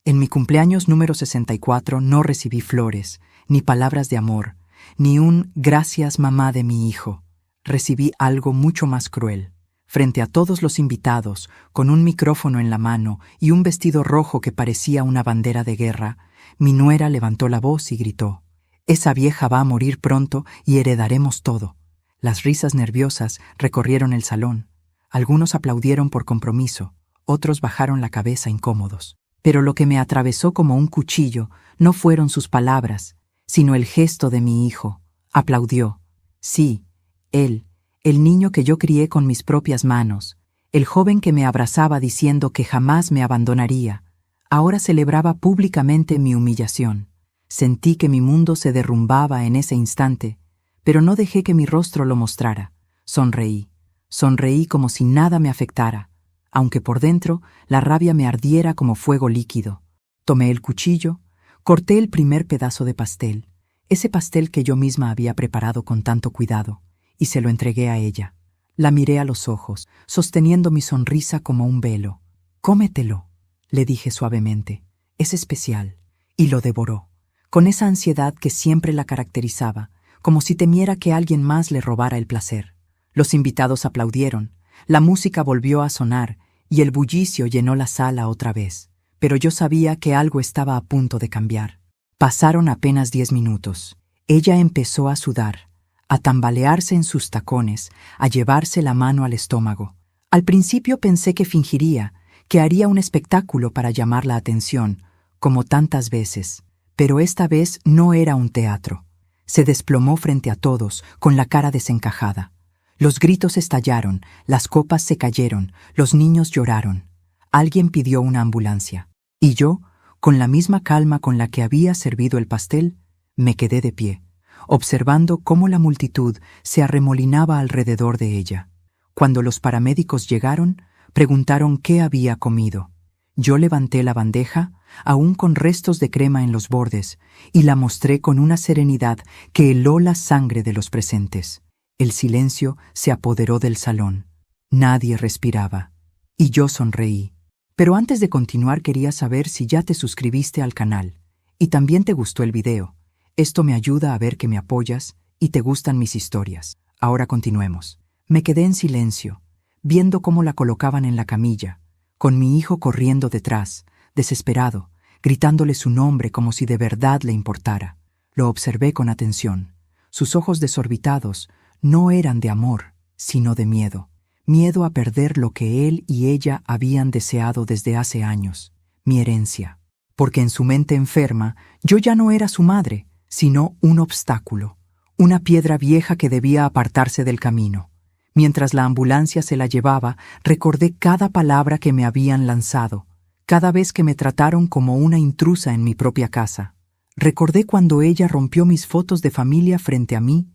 En mi cumpleaños número 64 no recibí flores, ni palabras de amor, ni un «gracias, mamá» de mi hijo. Recibí algo mucho más cruel. Frente a todos los invitados, con un micrófono en la mano y un vestido rojo que parecía una bandera de guerra, mi nuera levantó la voz y gritó: «Esa vieja va a morir pronto y heredaremos todo». Las risas nerviosas recorrieron el salón. Algunos aplaudieron por compromiso, otros bajaron la cabeza incómodos. Pero lo que me atravesó como un cuchillo no fueron sus palabras, sino el gesto de mi hijo. Aplaudió. Sí, él, el niño que yo crié con mis propias manos, el joven que me abrazaba diciendo que jamás me abandonaría, ahora celebraba públicamente mi humillación. Sentí que mi mundo se derrumbaba en ese instante, pero no dejé que mi rostro lo mostrara. Sonreí. Sonreí como si nada me afectara, aunque por dentro la rabia me ardiera como fuego líquido. Tomé el cuchillo, corté el primer pedazo de pastel, ese pastel que yo misma había preparado con tanto cuidado, y se lo entregué a ella. La miré a los ojos, sosteniendo mi sonrisa como un velo. «Cómetelo», le dije suavemente. «Es especial». Y lo devoró, con esa ansiedad que siempre la caracterizaba, como si temiera que alguien más le robara el placer. Los invitados aplaudieron, la música volvió a sonar y el bullicio llenó la sala otra vez. Pero yo sabía que algo estaba a punto de cambiar. Pasaron apenas 10 minutos. Ella empezó a sudar, a tambalearse en sus tacones, a llevarse la mano al estómago. Al principio pensé que fingiría, que haría un espectáculo para llamar la atención, como tantas veces. Pero esta vez no era un teatro. Se desplomó frente a todos, con la cara desencajada. Los gritos estallaron, las copas se cayeron, los niños lloraron. Alguien pidió una ambulancia. Y yo, con la misma calma con la que había servido el pastel, me quedé de pie, observando cómo la multitud se arremolinaba alrededor de ella. Cuando los paramédicos llegaron, preguntaron qué había comido. Yo levanté la bandeja, aún con restos de crema en los bordes, y la mostré con una serenidad que heló la sangre de los presentes. El silencio se apoderó del salón. Nadie respiraba. Y yo sonreí. Pero antes de continuar quería saber si ya te suscribiste al canal y también te gustó el video. Esto me ayuda a ver que me apoyas y te gustan mis historias. Ahora continuemos. Me quedé en silencio, viendo cómo la colocaban en la camilla, con mi hijo corriendo detrás, desesperado, gritándole su nombre como si de verdad le importara. Lo observé con atención. Sus ojos desorbitados no eran de amor, sino de miedo. Miedo a perder lo que él y ella habían deseado desde hace años, mi herencia. Porque en su mente enferma, yo ya no era su madre, sino un obstáculo, una piedra vieja que debía apartarse del camino. Mientras la ambulancia se la llevaba, recordé cada palabra que me habían lanzado, cada vez que me trataron como una intrusa en mi propia casa. Recordé cuando ella rompió mis fotos de familia frente a mí,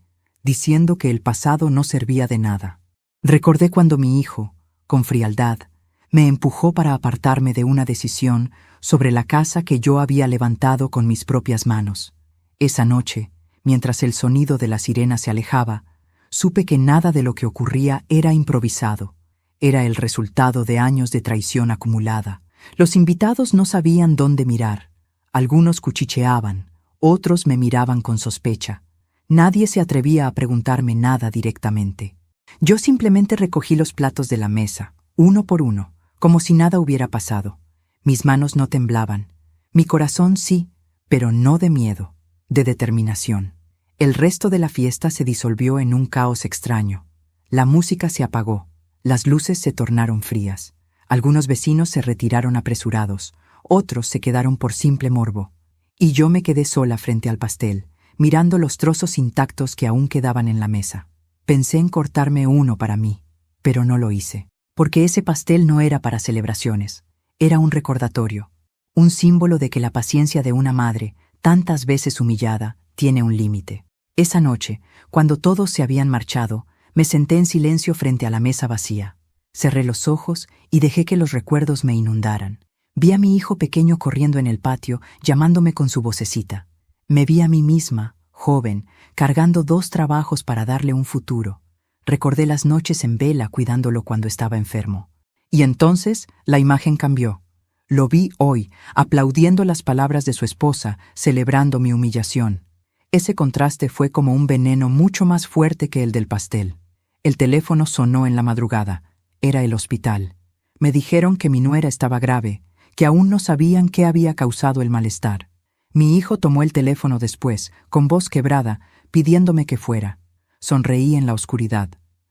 diciendo que el pasado no servía de nada. Recordé cuando mi hijo, con frialdad, me empujó para apartarme de una decisión sobre la casa que yo había levantado con mis propias manos. Esa noche, mientras el sonido de la sirena se alejaba, supe que nada de lo que ocurría era improvisado. Era el resultado de años de traición acumulada. Los invitados no sabían dónde mirar. Algunos cuchicheaban, otros me miraban con sospecha. Nadie se atrevía a preguntarme nada directamente. Yo simplemente recogí los platos de la mesa, uno por uno, como si nada hubiera pasado. Mis manos no temblaban. Mi corazón sí, pero no de miedo, de determinación. El resto de la fiesta se disolvió en un caos extraño. La música se apagó, las luces se tornaron frías. Algunos vecinos se retiraron apresurados, otros se quedaron por simple morbo. Y yo me quedé sola frente al pastel, mirando los trozos intactos que aún quedaban en la mesa. Pensé en cortarme uno para mí, pero no lo hice, porque ese pastel no era para celebraciones. Era un recordatorio, un símbolo de que la paciencia de una madre, tantas veces humillada, tiene un límite. Esa noche, cuando todos se habían marchado, me senté en silencio frente a la mesa vacía. Cerré los ojos y dejé que los recuerdos me inundaran. Vi a mi hijo pequeño corriendo en el patio, llamándome con su vocecita. Me vi a mí misma, joven, cargando 2 trabajos para darle un futuro. Recordé las noches en vela cuidándolo cuando estaba enfermo. Y entonces la imagen cambió. Lo vi hoy, aplaudiendo las palabras de su esposa, celebrando mi humillación. Ese contraste fue como un veneno mucho más fuerte que el del pastel. El teléfono sonó en la madrugada. Era el hospital. Me dijeron que mi nuera estaba grave, que aún no sabían qué había causado el malestar. Mi hijo tomó el teléfono después, con voz quebrada, pidiéndome que fuera. Sonreí en la oscuridad.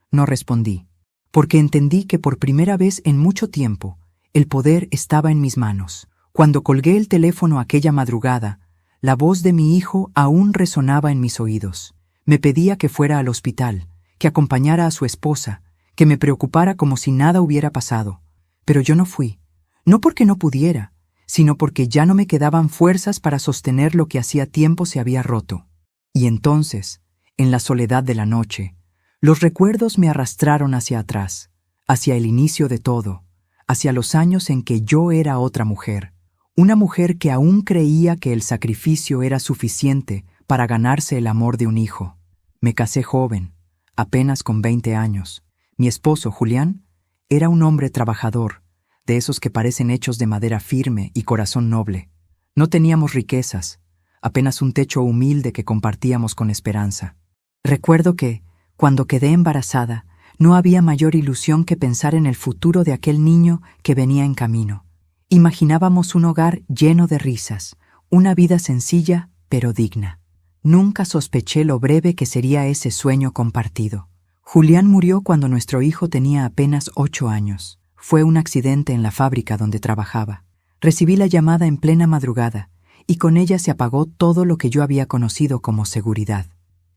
No respondí, porque entendí que por primera vez en mucho tiempo, el poder estaba en mis manos. Cuando colgué el teléfono aquella madrugada, la voz de mi hijo aún resonaba en mis oídos. Me pedía que fuera al hospital, que acompañara a su esposa, que me preocupara como si nada hubiera pasado. Pero yo no fui, no porque no pudiera, sino porque ya no me quedaban fuerzas para sostener lo que hacía tiempo se había roto. Y entonces, en la soledad de la noche, los recuerdos me arrastraron hacia atrás, hacia el inicio de todo, hacia los años en que yo era otra mujer, una mujer que aún creía que el sacrificio era suficiente para ganarse el amor de un hijo. Me casé joven, apenas con 20 años. Mi esposo, Julián, era un hombre trabajador, de esos que parecen hechos de madera firme y corazón noble. No teníamos riquezas, apenas un techo humilde que compartíamos con esperanza. Recuerdo que, cuando quedé embarazada, no había mayor ilusión que pensar en el futuro de aquel niño que venía en camino. Imaginábamos un hogar lleno de risas, una vida sencilla pero digna. Nunca sospeché lo breve que sería ese sueño compartido. Julián murió cuando nuestro hijo tenía apenas 8 años. Fue un accidente en la fábrica donde trabajaba. Recibí la llamada en plena madrugada, y con ella se apagó todo lo que yo había conocido como seguridad.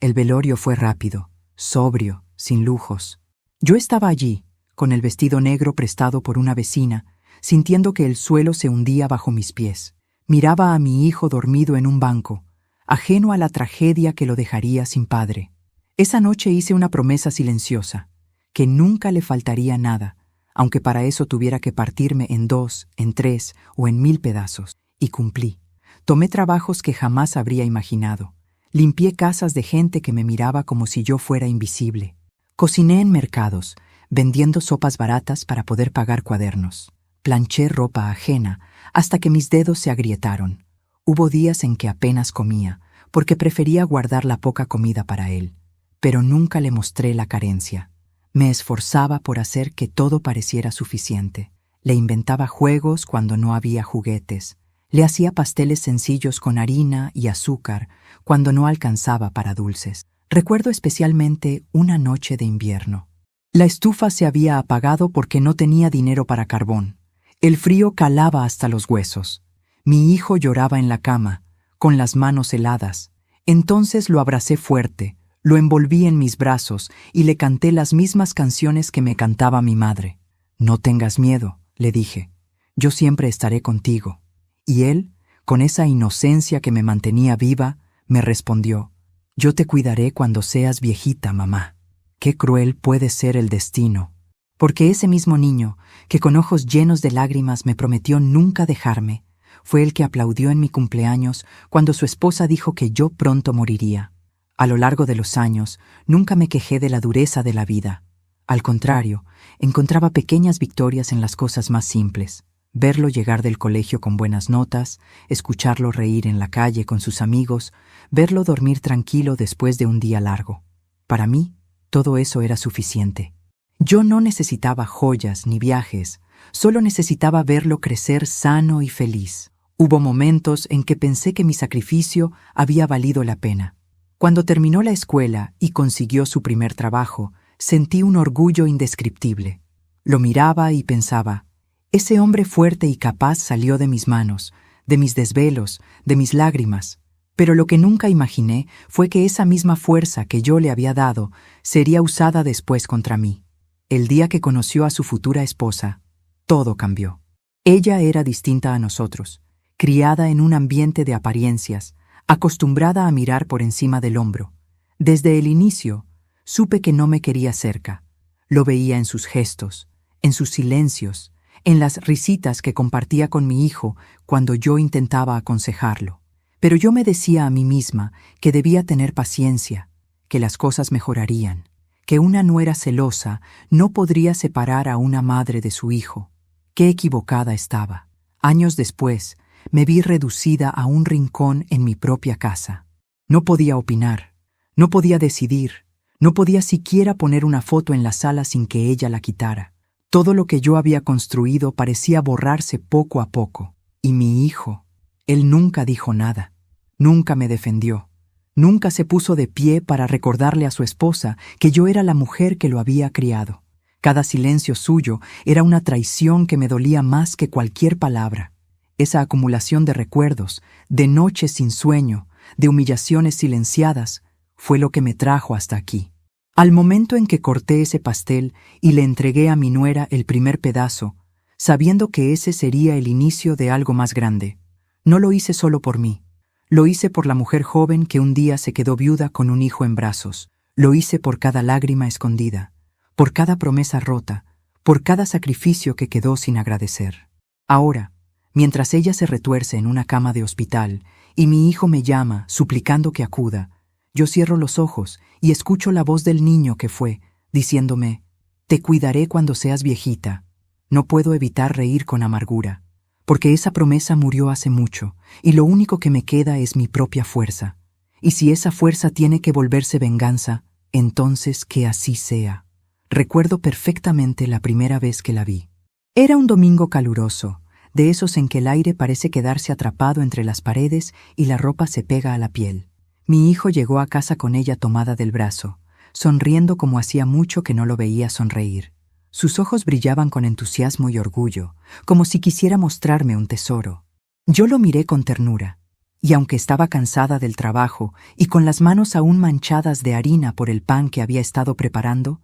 El velorio fue rápido, sobrio, sin lujos. Yo estaba allí, con el vestido negro prestado por una vecina, sintiendo que el suelo se hundía bajo mis pies. Miraba a mi hijo dormido en un banco, ajeno a la tragedia que lo dejaría sin padre. Esa noche hice una promesa silenciosa, que nunca le faltaría nada, aunque para eso tuviera que partirme en 2, en 3 o en 1000 pedazos. Y cumplí. Tomé trabajos que jamás habría imaginado. Limpié casas de gente que me miraba como si yo fuera invisible. Cociné en mercados, vendiendo sopas baratas para poder pagar cuadernos. Planché ropa ajena hasta que mis dedos se agrietaron. Hubo días en que apenas comía, porque prefería guardar la poca comida para él. Pero nunca le mostré la carencia. Me esforzaba por hacer que todo pareciera suficiente. Le inventaba juegos cuando no había juguetes. Le hacía pasteles sencillos con harina y azúcar cuando no alcanzaba para dulces. Recuerdo especialmente una noche de invierno. La estufa se había apagado porque no tenía dinero para carbón. El frío calaba hasta los huesos. Mi hijo lloraba en la cama, con las manos heladas. Entonces lo abracé fuerte, lo envolví en mis brazos y le canté las mismas canciones que me cantaba mi madre. «No tengas miedo», le dije. «Yo siempre estaré contigo». Y él, con esa inocencia que me mantenía viva, me respondió: «Yo te cuidaré cuando seas viejita, mamá». Qué cruel puede ser el destino. Porque ese mismo niño, que con ojos llenos de lágrimas me prometió nunca dejarme, fue el que aplaudió en mi cumpleaños cuando su esposa dijo que yo pronto moriría. A lo largo de los años, nunca me quejé de la dureza de la vida. Al contrario, encontraba pequeñas victorias en las cosas más simples. Verlo llegar del colegio con buenas notas, escucharlo reír en la calle con sus amigos, verlo dormir tranquilo después de un día largo. Para mí, todo eso era suficiente. Yo no necesitaba joyas ni viajes, solo necesitaba verlo crecer sano y feliz. Hubo momentos en que pensé que mi sacrificio había valido la pena. Cuando terminó la escuela y consiguió su primer trabajo, sentí un orgullo indescriptible. Lo miraba y pensaba: ese hombre fuerte y capaz salió de mis manos, de mis desvelos, de mis lágrimas. Pero lo que nunca imaginé fue que esa misma fuerza que yo le había dado sería usada después contra mí. El día que conoció a su futura esposa, todo cambió. Ella era distinta a nosotros, criada en un ambiente de apariencias, acostumbrada a mirar por encima del hombro. Desde el inicio, supe que no me quería cerca. Lo veía en sus gestos, en sus silencios, en las risitas que compartía con mi hijo cuando yo intentaba aconsejarlo. Pero yo me decía a mí misma que debía tener paciencia, que las cosas mejorarían, que una nuera celosa no podría separar a una madre de su hijo. Qué equivocada estaba. Años después, me vi reducida a un rincón en mi propia casa. No podía opinar, no podía decidir, no podía siquiera poner una foto en la sala sin que ella la quitara. Todo lo que yo había construido parecía borrarse poco a poco. Y mi hijo, él nunca dijo nada, nunca me defendió, nunca se puso de pie para recordarle a su esposa que yo era la mujer que lo había criado. Cada silencio suyo era una traición que me dolía más que cualquier palabra. Esa acumulación de recuerdos, de noches sin sueño, de humillaciones silenciadas, fue lo que me trajo hasta aquí. Al momento en que corté ese pastel y le entregué a mi nuera el primer pedazo, sabiendo que ese sería el inicio de algo más grande, no lo hice solo por mí. Lo hice por la mujer joven que un día se quedó viuda con un hijo en brazos. Lo hice por cada lágrima escondida, por cada promesa rota, por cada sacrificio que quedó sin agradecer. Ahora, mientras ella se retuerce en una cama de hospital y mi hijo me llama suplicando que acuda, yo cierro los ojos y escucho la voz del niño que fue, diciéndome: «Te cuidaré cuando seas viejita». No puedo evitar reír con amargura, porque esa promesa murió hace mucho y lo único que me queda es mi propia fuerza. Y si esa fuerza tiene que volverse venganza, entonces que así sea. Recuerdo perfectamente la primera vez que la vi. Era un domingo caluroso, de esos en que el aire parece quedarse atrapado entre las paredes y la ropa se pega a la piel. Mi hijo llegó a casa con ella tomada del brazo, sonriendo como hacía mucho que no lo veía sonreír. Sus ojos brillaban con entusiasmo y orgullo, como si quisiera mostrarme un tesoro. Yo lo miré con ternura, y aunque estaba cansada del trabajo y con las manos aún manchadas de harina por el pan que había estado preparando,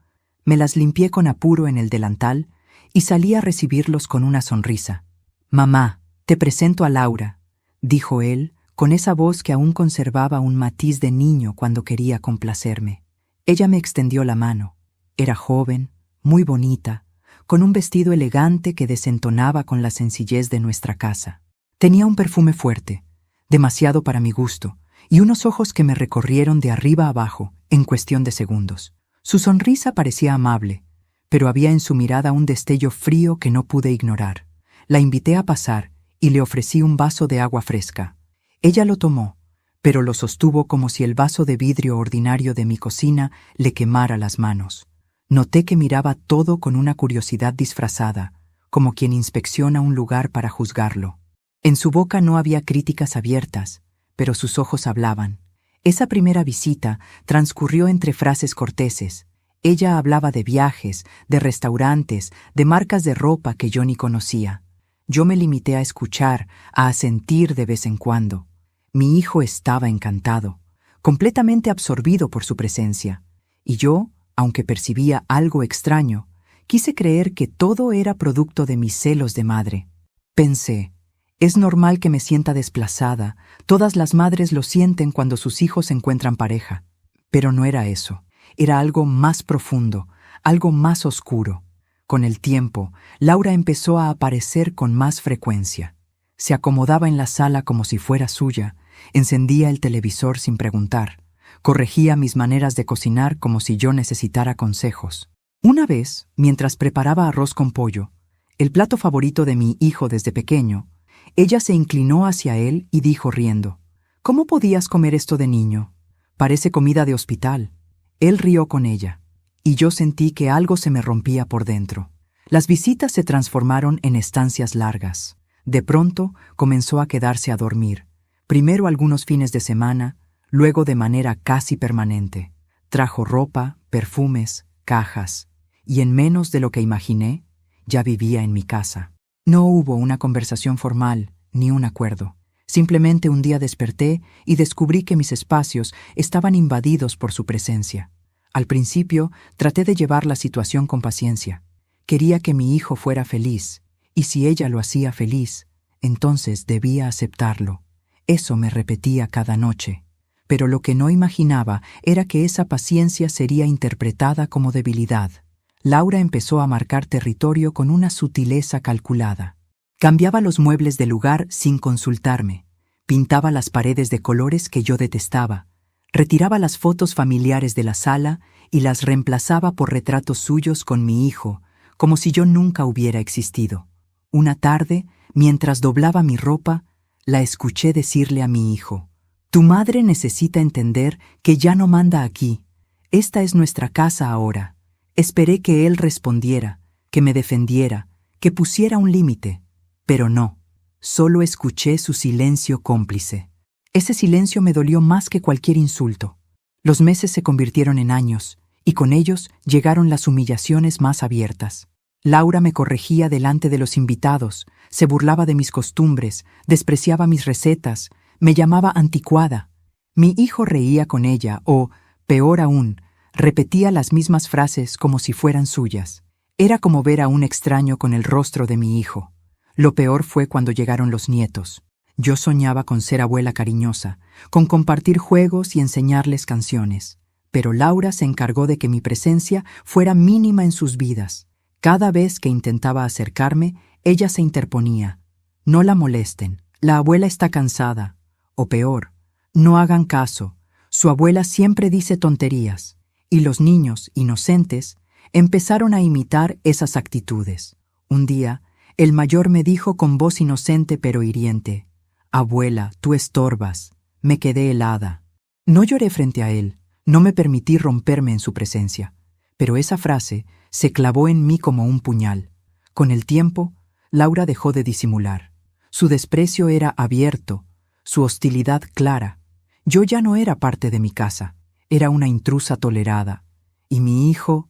me las limpié con apuro en el delantal y salí a recibirlos con una sonrisa. «Mamá, te presento a Laura», dijo él, con esa voz que aún conservaba un matiz de niño cuando quería complacerme. Ella me extendió la mano. Era joven, muy bonita, con un vestido elegante que desentonaba con la sencillez de nuestra casa. Tenía un perfume fuerte, demasiado para mi gusto, y unos ojos que me recorrieron de arriba a abajo en cuestión de segundos. Su sonrisa parecía amable, pero había en su mirada un destello frío que no pude ignorar. La invité a pasar y le ofrecí un vaso de agua fresca. Ella lo tomó, pero lo sostuvo como si el vaso de vidrio ordinario de mi cocina le quemara las manos. Noté que miraba todo con una curiosidad disfrazada, como quien inspecciona un lugar para juzgarlo. En su boca no había críticas abiertas, pero sus ojos hablaban. Esa primera visita transcurrió entre frases corteses. Ella hablaba de viajes, de restaurantes, de marcas de ropa que yo ni conocía. Yo me limité a escuchar, a asentir de vez en cuando. Mi hijo estaba encantado, completamente absorbido por su presencia, y yo, aunque percibía algo extraño, quise creer que todo era producto de mis celos de madre. Pensé, es normal que me sienta desplazada, todas las madres lo sienten cuando sus hijos encuentran pareja. Pero no era eso, era algo más profundo, algo más oscuro. Con el tiempo, Laura empezó a aparecer con más frecuencia. Se acomodaba en la sala como si fuera suya, encendía el televisor sin preguntar, corregía mis maneras de cocinar como si yo necesitara consejos. Una vez, mientras preparaba arroz con pollo, el plato favorito de mi hijo desde pequeño, ella se inclinó hacia él y dijo riendo: «¿Cómo podías comer esto de niño? Parece comida de hospital». Él rió con ella, y yo sentí que algo se me rompía por dentro. Las visitas se transformaron en estancias largas. De pronto comenzó a quedarse a dormir, primero algunos fines de semana, luego de manera casi permanente. Trajo ropa, perfumes, cajas, y en menos de lo que imaginé, ya vivía en mi casa. No hubo una conversación formal, ni un acuerdo. Simplemente un día desperté y descubrí que mis espacios estaban invadidos por su presencia. Al principio, traté de llevar la situación con paciencia. Quería que mi hijo fuera feliz, y si ella lo hacía feliz, entonces debía aceptarlo. Eso me repetía cada noche. Pero lo que no imaginaba era que esa paciencia sería interpretada como debilidad. Laura empezó a marcar territorio con una sutileza calculada. Cambiaba los muebles de lugar sin consultarme, pintaba las paredes de colores que yo detestaba, retiraba las fotos familiares de la sala y las reemplazaba por retratos suyos con mi hijo, como si yo nunca hubiera existido. Una tarde Mientras doblaba mi ropa, la escuché decirle a mi hijo: «Tu madre necesita entender que ya no manda aquí. Esta es nuestra casa ahora». Esperé que él respondiera, que me defendiera, que pusiera un límite, pero no. Solo escuché su silencio cómplice. Ese silencio me dolió más que cualquier insulto. Los meses se convirtieron en años, y con ellos llegaron las humillaciones más abiertas. Laura me corregía delante de los invitados, se burlaba de mis costumbres, despreciaba mis recetas, me llamaba anticuada. Mi hijo reía con ella o, peor aún, repetía las mismas frases como si fueran suyas. Era como ver a un extraño con el rostro de mi hijo. Lo peor fue cuando llegaron los nietos. Yo soñaba con ser abuela cariñosa, con compartir juegos y enseñarles canciones. Pero Laura se encargó de que mi presencia fuera mínima en sus vidas. Cada vez que intentaba acercarme, ella se interponía. «No la molesten, la abuela está cansada». O peor, «No hagan caso, su abuela siempre dice tonterías». Y los niños, inocentes, empezaron a imitar esas actitudes. Un día, el mayor me dijo con voz inocente pero hiriente: «Abuela, tú estorbas». Me quedé helada. No lloré frente a él, no me permití romperme en su presencia, pero esa frase se clavó en mí como un puñal. Con el tiempo, Laura dejó de disimular. Su desprecio era abierto, su hostilidad clara. Yo ya no era parte de mi casa, era una intrusa tolerada. Y mi hijo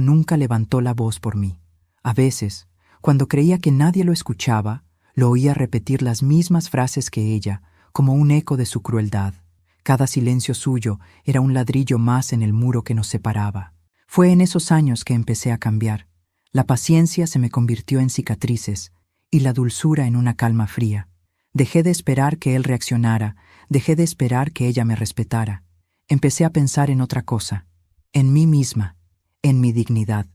nunca levantó la voz por mí. A veces, cuando creía que nadie lo escuchaba, lo oía repetir las mismas frases que ella, como un eco de su crueldad. Cada silencio suyo era un ladrillo más en el muro que nos separaba. Fue en esos años que empecé a cambiar. La paciencia se me convirtió en cicatrices y la dulzura en una calma fría. Dejé de esperar que él reaccionara, dejé de esperar que ella me respetara. Empecé a pensar en otra cosa, en mí misma, en mi dignidad.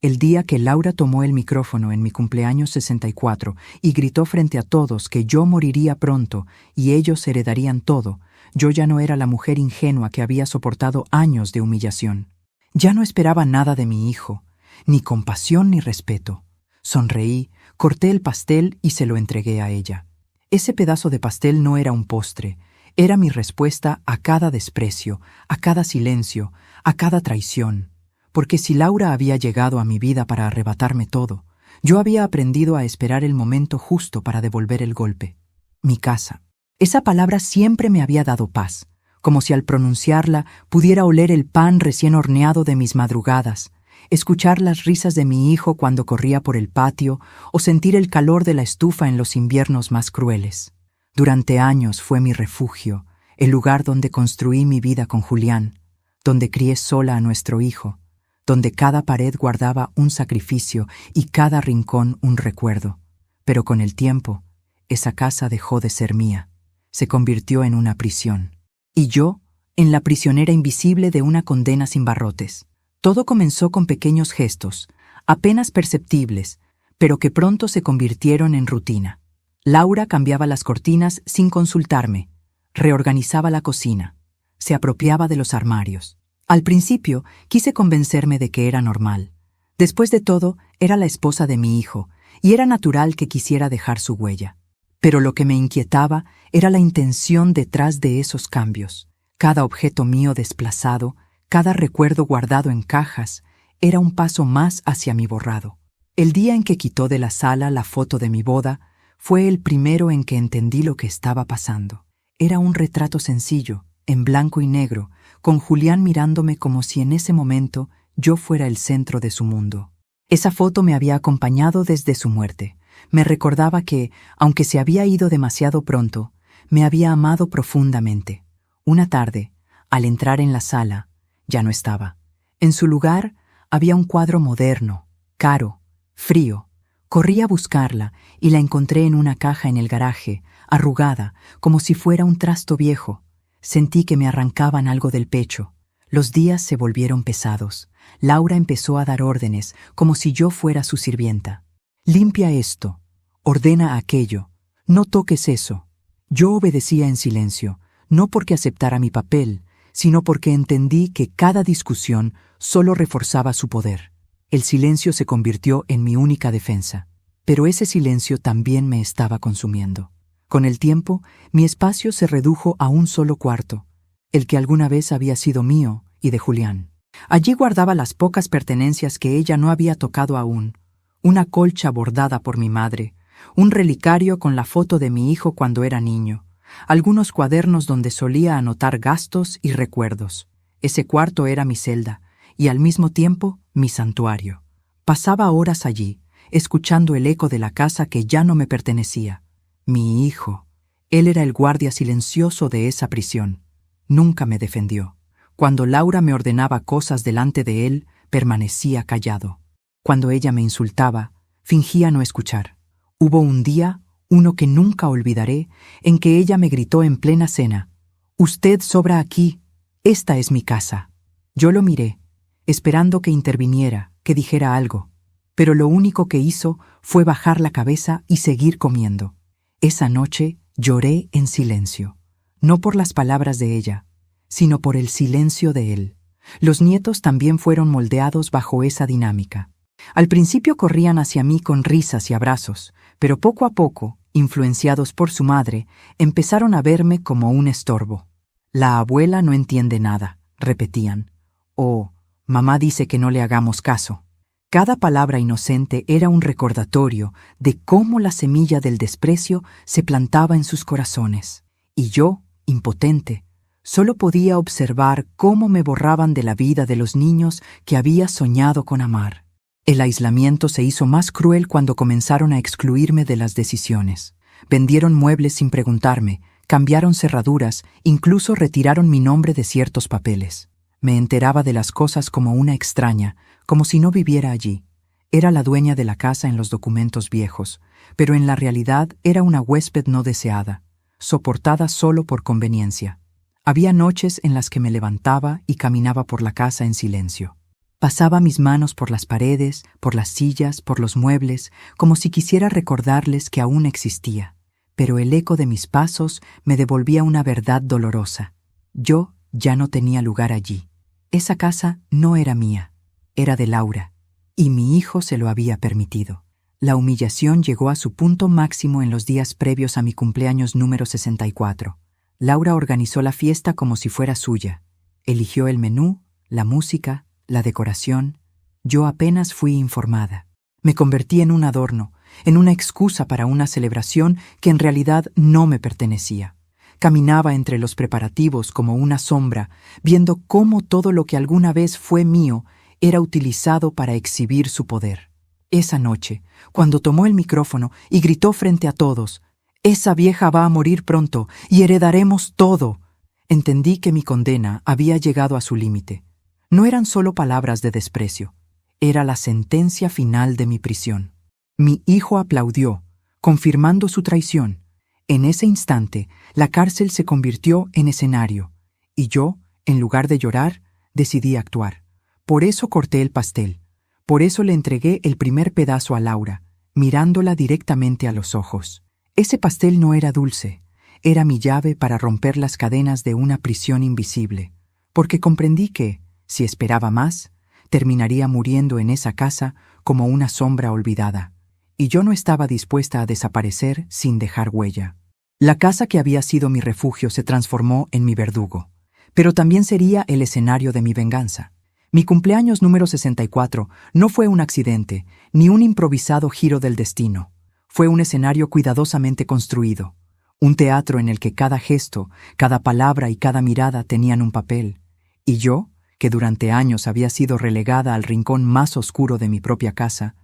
El día que Laura tomó el micrófono en mi cumpleaños 64 y gritó frente a todos que yo moriría pronto y ellos heredarían todo, yo ya no era la mujer ingenua que había soportado años de humillación. Ya no esperaba nada de mi hijo, ni compasión ni respeto. Sonreí, corté el pastel y se lo entregué a ella. Ese pedazo de pastel no era un postre, era mi respuesta a cada desprecio, a cada silencio, a cada traición. Porque si Laura había llegado a mi vida para arrebatarme todo, yo había aprendido a esperar el momento justo para devolver el golpe. Mi casa. Esa palabra siempre me había dado paz, como si al pronunciarla pudiera oler el pan recién horneado de mis madrugadas, escuchar las risas de mi hijo cuando corría por el patio o sentir el calor de la estufa en los inviernos más crueles. Durante años fue mi refugio, el lugar donde construí mi vida con Julián, donde crié sola a nuestro hijo, donde cada pared guardaba un sacrificio y cada rincón un recuerdo. Pero con el tiempo, esa casa dejó de ser mía, se convirtió en una prisión. Y yo, en la prisionera invisible de una condena sin barrotes. Todo comenzó con pequeños gestos, apenas perceptibles, pero que pronto se convirtieron en rutina. Laura cambiaba las cortinas sin consultarme, reorganizaba la cocina, se apropiaba de los armarios. Al principio quise convencerme de que era normal. Después de todo, era la esposa de mi hijo, y era natural que quisiera dejar su huella. Pero lo que me inquietaba era la intención detrás de esos cambios. Cada objeto mío desplazado, cada recuerdo guardado en cajas, era un paso más hacia mi borrado. El día en que quitó de la sala la foto de mi boda, fue el primero en que entendí lo que estaba pasando. Era un retrato sencillo, en blanco y negro, con Julián mirándome como si en ese momento yo fuera el centro de su mundo. Esa foto me había acompañado desde su muerte. Me recordaba que, aunque se había ido demasiado pronto, me había amado profundamente. Una tarde, al entrar en la sala, ya no estaba. En su lugar había un cuadro moderno, caro, frío. Corrí a buscarla y la encontré en una caja en el garaje, arrugada, como si fuera un trasto viejo. Sentí que me arrancaban algo del pecho. Los días se volvieron pesados. Laura empezó a dar órdenes, como si yo fuera su sirvienta. «Limpia esto, ordena aquello, no toques eso». Yo obedecía en silencio, no porque aceptara mi papel, sino porque entendí que cada discusión solo reforzaba su poder. El silencio se convirtió en mi única defensa. Pero ese silencio también me estaba consumiendo. Con el tiempo, mi espacio se redujo a un solo cuarto, el que alguna vez había sido mío y de Julián. Allí guardaba las pocas pertenencias que ella no había tocado aún, una colcha bordada por mi madre, un relicario con la foto de mi hijo cuando era niño, algunos cuadernos donde solía anotar gastos y recuerdos. Ese cuarto era mi celda y al mismo tiempo mi santuario. Pasaba horas allí, escuchando el eco de la casa que ya no me pertenecía. Mi hijo. Él era el guardia silencioso de esa prisión. Nunca me defendió. Cuando Laura me ordenaba cosas delante de él, permanecía callado. Cuando ella me insultaba, fingía no escuchar. Hubo un día, uno que nunca olvidaré, en que ella me gritó en plena cena: «Usted sobra aquí. Esta es mi casa». Yo lo miré, esperando que interviniera, que dijera algo. Pero lo único que hizo fue bajar la cabeza y seguir comiendo. Esa noche lloré en silencio, no por las palabras de ella, sino por el silencio de él. Los nietos también fueron moldeados bajo esa dinámica. Al principio corrían hacia mí con risas y abrazos, pero poco a poco, influenciados por su madre, empezaron a verme como un estorbo. «La abuela no entiende nada», repetían. «O, mamá dice que no le hagamos caso». Cada palabra inocente era un recordatorio de cómo la semilla del desprecio se plantaba en sus corazones. Y yo, impotente, solo podía observar cómo me borraban de la vida de los niños que había soñado con amar. El aislamiento se hizo más cruel cuando comenzaron a excluirme de las decisiones. Vendieron muebles sin preguntarme, cambiaron cerraduras, incluso retiraron mi nombre de ciertos papeles. Me enteraba de las cosas como una extraña, como si no viviera allí. Era la dueña de la casa en los documentos viejos, pero en la realidad era una huésped no deseada, soportada solo por conveniencia. Había noches en las que me levantaba y caminaba por la casa en silencio. Pasaba mis manos por las paredes, por las sillas, por los muebles, como si quisiera recordarles que aún existía. Pero el eco de mis pasos me devolvía una verdad dolorosa. Yo ya no tenía lugar allí. Esa casa no era mía, era de Laura, y mi hijo se lo había permitido. La humillación llegó a su punto máximo en los días previos a mi cumpleaños número 64. Laura organizó la fiesta como si fuera suya. Eligió el menú, la música, la decoración. Yo apenas fui informada. Me convertí en un adorno, en una excusa para una celebración que en realidad no me pertenecía. Caminaba entre los preparativos como una sombra, viendo cómo todo lo que alguna vez fue mío era utilizado para exhibir su poder. Esa noche, cuando tomó el micrófono y gritó frente a todos: «Esa vieja va a morir pronto y heredaremos todo», entendí que mi condena había llegado a su límite. No eran solo palabras de desprecio, era la sentencia final de mi prisión. Mi hijo aplaudió, confirmando su traición. En ese instante, la cárcel se convirtió en escenario, y yo, en lugar de llorar, decidí actuar. Por eso corté el pastel, por eso le entregué el primer pedazo a Laura, mirándola directamente a los ojos. Ese pastel no era dulce, era mi llave para romper las cadenas de una prisión invisible, porque comprendí que, si esperaba más, terminaría muriendo en esa casa como una sombra olvidada. Y yo no estaba dispuesta a desaparecer sin dejar huella. La casa que había sido mi refugio se transformó en mi verdugo, pero también sería el escenario de mi venganza. Mi cumpleaños número 64 no fue un accidente, ni un improvisado giro del destino. Fue un escenario cuidadosamente construido, un teatro en el que cada gesto, cada palabra y cada mirada tenían un papel. Y yo, que durante años había sido relegada al rincón más oscuro de mi propia casa,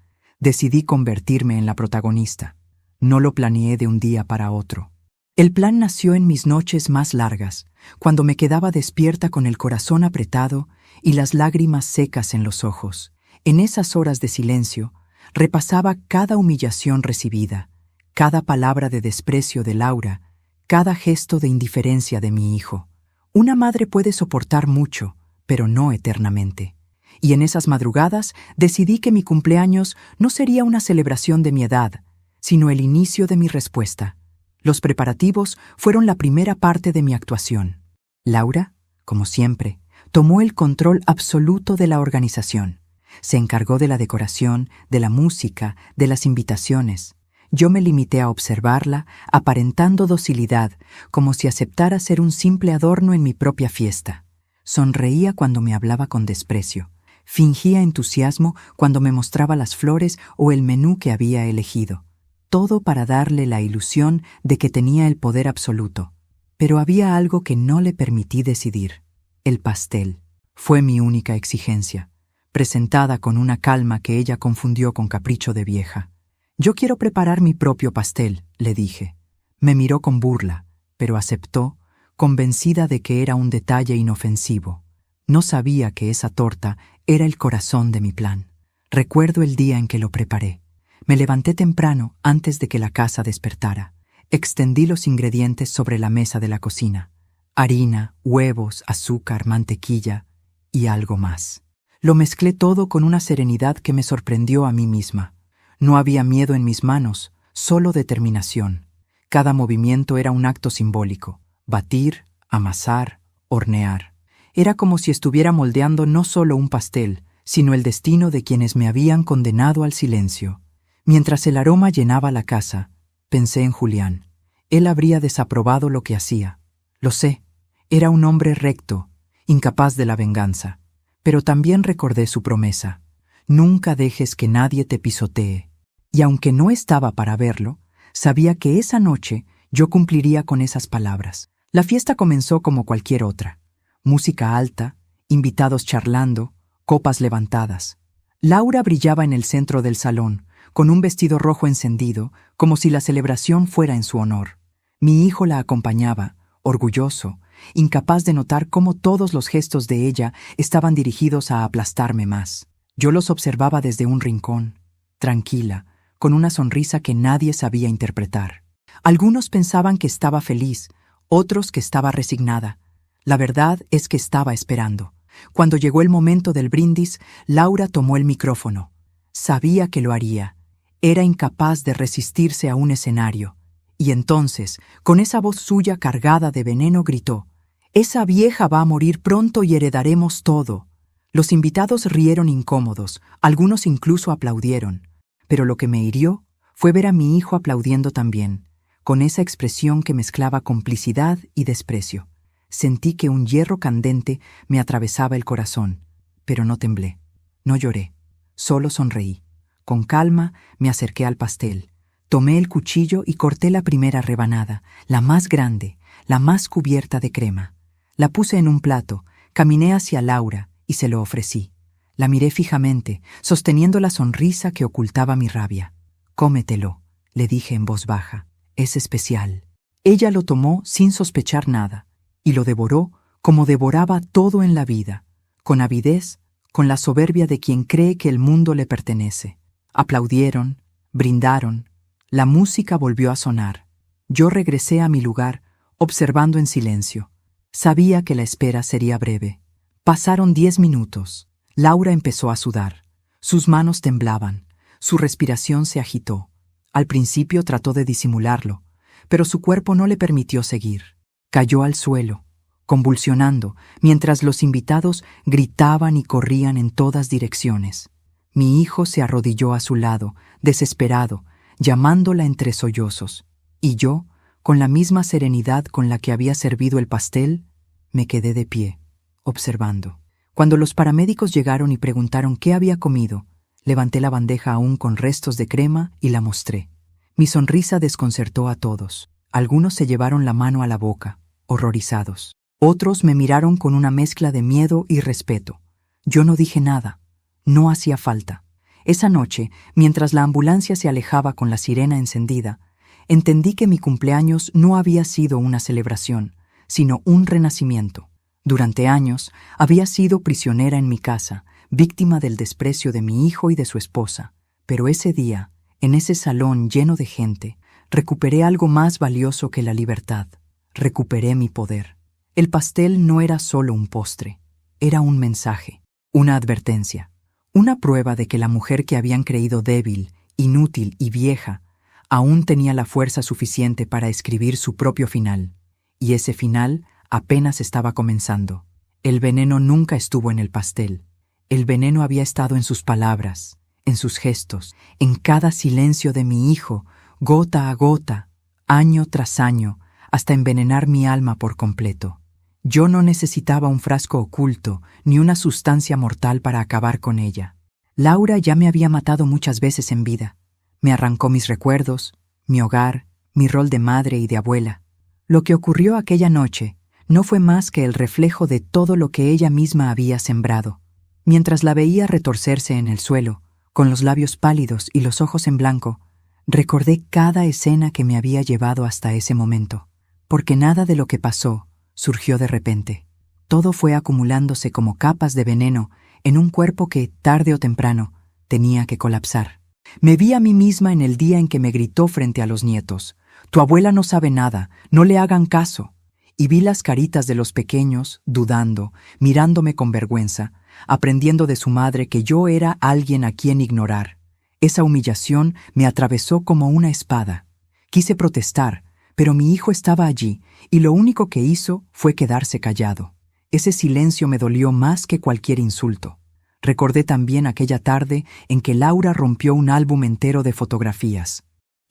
decidí convertirme en la protagonista. No lo planeé de un día para otro. El plan nació en mis noches más largas, cuando me quedaba despierta con el corazón apretado y las lágrimas secas en los ojos. En esas horas de silencio, repasaba cada humillación recibida, cada palabra de desprecio de Laura, cada gesto de indiferencia de mi hijo. Una madre puede soportar mucho, pero no eternamente. Y en esas madrugadas decidí que mi cumpleaños no sería una celebración de mi edad, sino el inicio de mi respuesta. Los preparativos fueron la primera parte de mi actuación. Laura, como siempre, tomó el control absoluto de la organización. Se encargó de la decoración, de la música, de las invitaciones. Yo me limité a observarla, aparentando docilidad, como si aceptara ser un simple adorno en mi propia fiesta. Sonreía cuando me hablaba con desprecio. Fingía entusiasmo cuando me mostraba las flores o el menú que había elegido. Todo para darle la ilusión de que tenía el poder absoluto. Pero había algo que no le permití decidir. El pastel. Fue mi única exigencia, presentada con una calma que ella confundió con capricho de vieja. «Yo quiero preparar mi propio pastel», le dije. Me miró con burla, pero aceptó, convencida de que era un detalle inofensivo. No sabía que esa torta era el corazón de mi plan. Recuerdo el día en que lo preparé. Me levanté temprano antes de que la casa despertara. Extendí los ingredientes sobre la mesa de la cocina. Harina, huevos, azúcar, mantequilla y algo más. Lo mezclé todo con una serenidad que me sorprendió a mí misma. No había miedo en mis manos, solo determinación. Cada movimiento era un acto simbólico. Batir, amasar, hornear. Era como si estuviera moldeando no solo un pastel, sino el destino de quienes me habían condenado al silencio. Mientras el aroma llenaba la casa, pensé en Julián. Él habría desaprobado lo que hacía. Lo sé, era un hombre recto, incapaz de la venganza. Pero también recordé su promesa. Nunca dejes que nadie te pisotee. Y aunque no estaba para verlo, sabía que esa noche yo cumpliría con esas palabras. La fiesta comenzó como cualquier otra. Música alta, invitados charlando, copas levantadas. Laura brillaba en el centro del salón, con un vestido rojo encendido, como si la celebración fuera en su honor. Mi hijo la acompañaba, orgulloso, incapaz de notar cómo todos los gestos de ella estaban dirigidos a aplastarme más. Yo los observaba desde un rincón, tranquila, con una sonrisa que nadie sabía interpretar. Algunos pensaban que estaba feliz, otros que estaba resignada. La verdad es que estaba esperando. Cuando llegó el momento del brindis, Laura tomó el micrófono. Sabía que lo haría. Era incapaz de resistirse a un escenario. Y entonces, con esa voz suya cargada de veneno, gritó: «Esa vieja va a morir pronto y heredaremos todo». Los invitados rieron incómodos, algunos incluso aplaudieron. Pero lo que me hirió fue ver a mi hijo aplaudiendo también, con esa expresión que mezclaba complicidad y desprecio. Sentí que un hierro candente me atravesaba el corazón, pero no temblé, no lloré, solo sonreí. Con calma me acerqué al pastel, tomé el cuchillo y corté la primera rebanada, la más grande, la más cubierta de crema. La puse en un plato, caminé hacia Laura y se lo ofrecí. La miré fijamente, sosteniendo la sonrisa que ocultaba mi rabia. «Cómetelo», le dije en voz baja, «es especial». Ella lo tomó sin sospechar nada, y lo devoró como devoraba todo en la vida, con avidez, con la soberbia de quien cree que el mundo le pertenece. Aplaudieron, brindaron, la música volvió a sonar. Yo regresé a mi lugar, observando en silencio. Sabía que la espera sería breve. Pasaron 10 minutos. Laura empezó a sudar. Sus manos temblaban. Su respiración se agitó. Al principio trató de disimularlo, pero su cuerpo no le permitió seguir. Cayó al suelo, convulsionando, mientras los invitados gritaban y corrían en todas direcciones. Mi hijo se arrodilló a su lado, desesperado, llamándola entre sollozos, y yo, con la misma serenidad con la que había servido el pastel, me quedé de pie, observando. Cuando los paramédicos llegaron y preguntaron qué había comido, levanté la bandeja aún con restos de crema y la mostré. Mi sonrisa desconcertó a todos. Algunos se llevaron la mano a la boca, horrorizados. Otros me miraron con una mezcla de miedo y respeto. Yo no dije nada. No hacía falta. Esa noche, mientras la ambulancia se alejaba con la sirena encendida, entendí que mi cumpleaños no había sido una celebración, sino un renacimiento. Durante años había sido prisionera en mi casa, víctima del desprecio de mi hijo y de su esposa. Pero ese día, en ese salón lleno de gente, recuperé algo más valioso que la libertad. Recuperé mi poder. El pastel no era solo un postre, era un mensaje, una advertencia, una prueba de que la mujer que habían creído débil, inútil y vieja, aún tenía la fuerza suficiente para escribir su propio final. Y ese final apenas estaba comenzando. El veneno nunca estuvo en el pastel. El veneno había estado en sus palabras, en sus gestos, en cada silencio de mi hijo, gota a gota, año tras año, hasta envenenar mi alma por completo. Yo no necesitaba un frasco oculto ni una sustancia mortal para acabar con ella. Laura ya me había matado muchas veces en vida. Me arrancó mis recuerdos, mi hogar, mi rol de madre y de abuela. Lo que ocurrió aquella noche no fue más que el reflejo de todo lo que ella misma había sembrado. Mientras la veía retorcerse en el suelo, con los labios pálidos y los ojos en blanco, recordé cada escena que me había llevado hasta ese momento, porque nada de lo que pasó surgió de repente. Todo fue acumulándose como capas de veneno en un cuerpo que, tarde o temprano, tenía que colapsar. Me vi a mí misma en el día en que me gritó frente a los nietos: «Tu abuela no sabe nada, no le hagan caso». Y vi las caritas de los pequeños, dudando, mirándome con vergüenza, aprendiendo de su madre que yo era alguien a quien ignorar. Esa humillación me atravesó como una espada. Quise protestar, pero mi hijo estaba allí, y lo único que hizo fue quedarse callado. Ese silencio me dolió más que cualquier insulto. Recordé también aquella tarde en que Laura rompió un álbum entero de fotografías.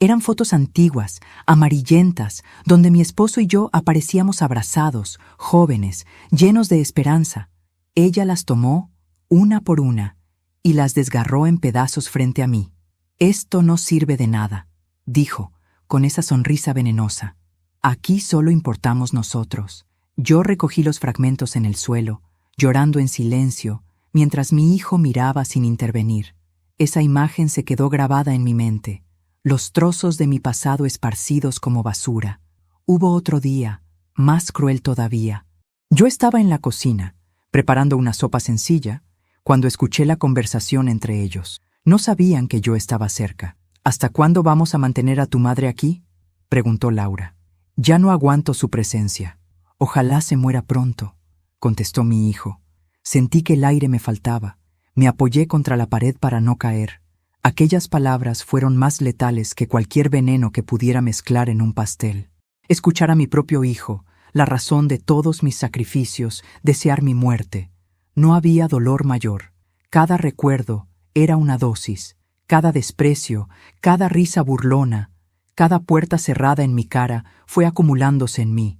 Eran fotos antiguas, amarillentas, donde mi esposo y yo aparecíamos abrazados, jóvenes, llenos de esperanza. Ella las tomó, una por una, y las desgarró en pedazos frente a mí. «Esto no sirve de nada», dijo, con esa sonrisa venenosa. «Aquí solo importamos nosotros». Yo recogí los fragmentos en el suelo, llorando en silencio, mientras mi hijo miraba sin intervenir. Esa imagen se quedó grabada en mi mente, los trozos de mi pasado esparcidos como basura. Hubo otro día, más cruel todavía. Yo estaba en la cocina, preparando una sopa sencilla, cuando escuché la conversación entre ellos. No sabían que yo estaba cerca. «¿Hasta cuándo vamos a mantener a tu madre aquí?», preguntó Laura. «Ya no aguanto su presencia». «Ojalá se muera pronto», contestó mi hijo. Sentí que el aire me faltaba. Me apoyé contra la pared para no caer. Aquellas palabras fueron más letales que cualquier veneno que pudiera mezclar en un pastel. Escuchar a mi propio hijo, la razón de todos mis sacrificios, desear mi muerte. No había dolor mayor. Cada recuerdo era una dosis. Cada desprecio, cada risa burlona, cada puerta cerrada en mi cara fue acumulándose en mí.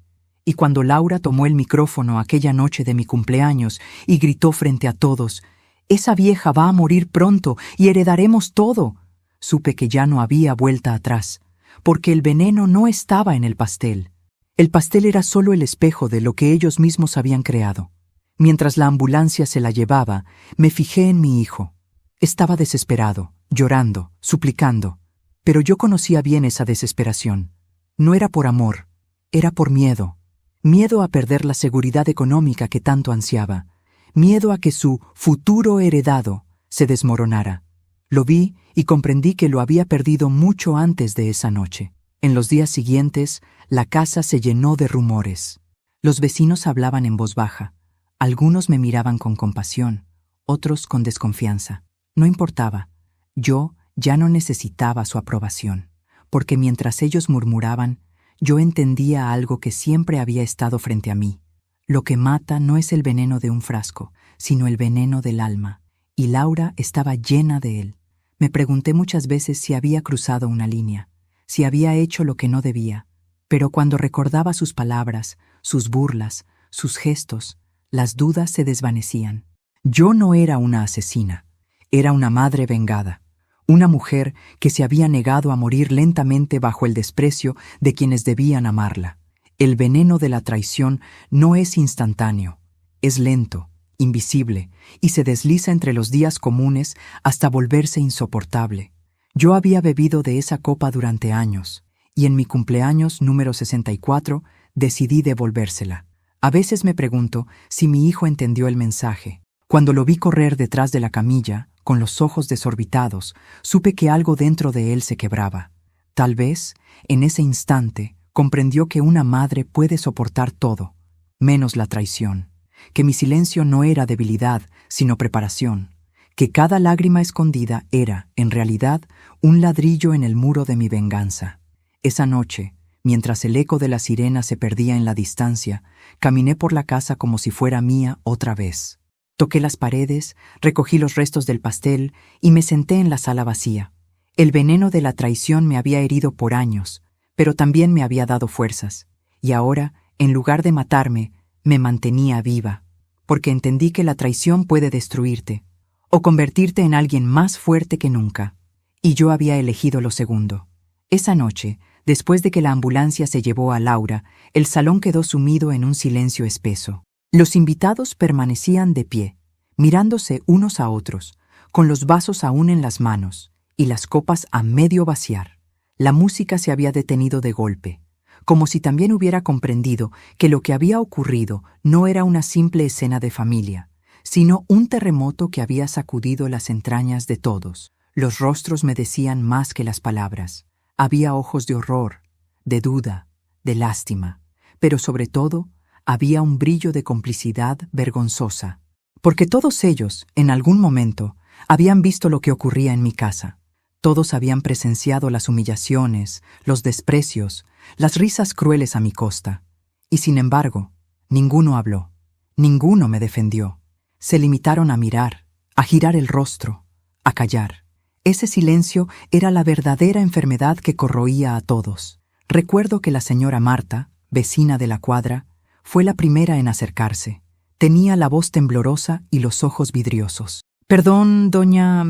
Y cuando Laura tomó el micrófono aquella noche de mi cumpleaños y gritó frente a todos: «Esa vieja va a morir pronto y heredaremos todo», supe que ya no había vuelta atrás, porque el veneno no estaba en el pastel. El pastel era solo el espejo de lo que ellos mismos habían creado. Mientras la ambulancia se la llevaba, me fijé en mi hijo. Estaba desesperado, llorando, suplicando, pero yo conocía bien esa desesperación. No era por amor, era por miedo. Miedo a perder la seguridad económica que tanto ansiaba. Miedo a que su futuro heredado se desmoronara. Lo vi y comprendí que lo había perdido mucho antes de esa noche. En los días siguientes, la casa se llenó de rumores. Los vecinos hablaban en voz baja. Algunos me miraban con compasión, otros con desconfianza. No importaba. Yo ya no necesitaba su aprobación, porque mientras ellos murmuraban, yo entendía algo que siempre había estado frente a mí. Lo que mata no es el veneno de un frasco, sino el veneno del alma, y Laura estaba llena de él. Me pregunté muchas veces si había cruzado una línea, si había hecho lo que no debía, pero cuando recordaba sus palabras, sus burlas, sus gestos, las dudas se desvanecían. Yo no era una asesina, era una madre vengada. Una mujer que se había negado a morir lentamente bajo el desprecio de quienes debían amarla. El veneno de la traición no es instantáneo, es lento, invisible, y se desliza entre los días comunes hasta volverse insoportable. Yo había bebido de esa copa durante años, y en mi cumpleaños número 64 decidí devolvérsela. A veces me pregunto si mi hijo entendió el mensaje. Cuando lo vi correr detrás de la camilla, con los ojos desorbitados, supe que algo dentro de él se quebraba. Tal vez, en ese instante, comprendió que una madre puede soportar todo, menos la traición, que mi silencio no era debilidad, sino preparación, que cada lágrima escondida era, en realidad, un ladrillo en el muro de mi venganza. Esa noche, mientras el eco de la sirena se perdía en la distancia, caminé por la casa como si fuera mía otra vez. Toqué las paredes, recogí los restos del pastel y me senté en la sala vacía. El veneno de la traición me había herido por años, pero también me había dado fuerzas. Y ahora, en lugar de matarme, me mantenía viva, porque entendí que la traición puede destruirte, o convertirte en alguien más fuerte que nunca. Y yo había elegido lo segundo. Esa noche, después de que la ambulancia se llevó a Laura, el salón quedó sumido en un silencio espeso. Los invitados permanecían de pie, mirándose unos a otros, con los vasos aún en las manos y las copas a medio vaciar. La música se había detenido de golpe, como si también hubiera comprendido que lo que había ocurrido no era una simple escena de familia, sino un terremoto que había sacudido las entrañas de todos. Los rostros me decían más que las palabras. Había ojos de horror, de duda, de lástima, pero sobre todo había un brillo de complicidad vergonzosa, porque todos ellos, en algún momento, habían visto lo que ocurría en mi casa. Todos habían presenciado las humillaciones, los desprecios, las risas crueles a mi costa. Y sin embargo, ninguno habló, ninguno me defendió. Se limitaron a mirar, a girar el rostro, a callar. Ese silencio era la verdadera enfermedad que corroía a todos. Recuerdo que la señora Marta, vecina de la cuadra, fue la primera en acercarse. Tenía la voz temblorosa y los ojos vidriosos. «Perdón, doña...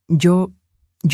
Yo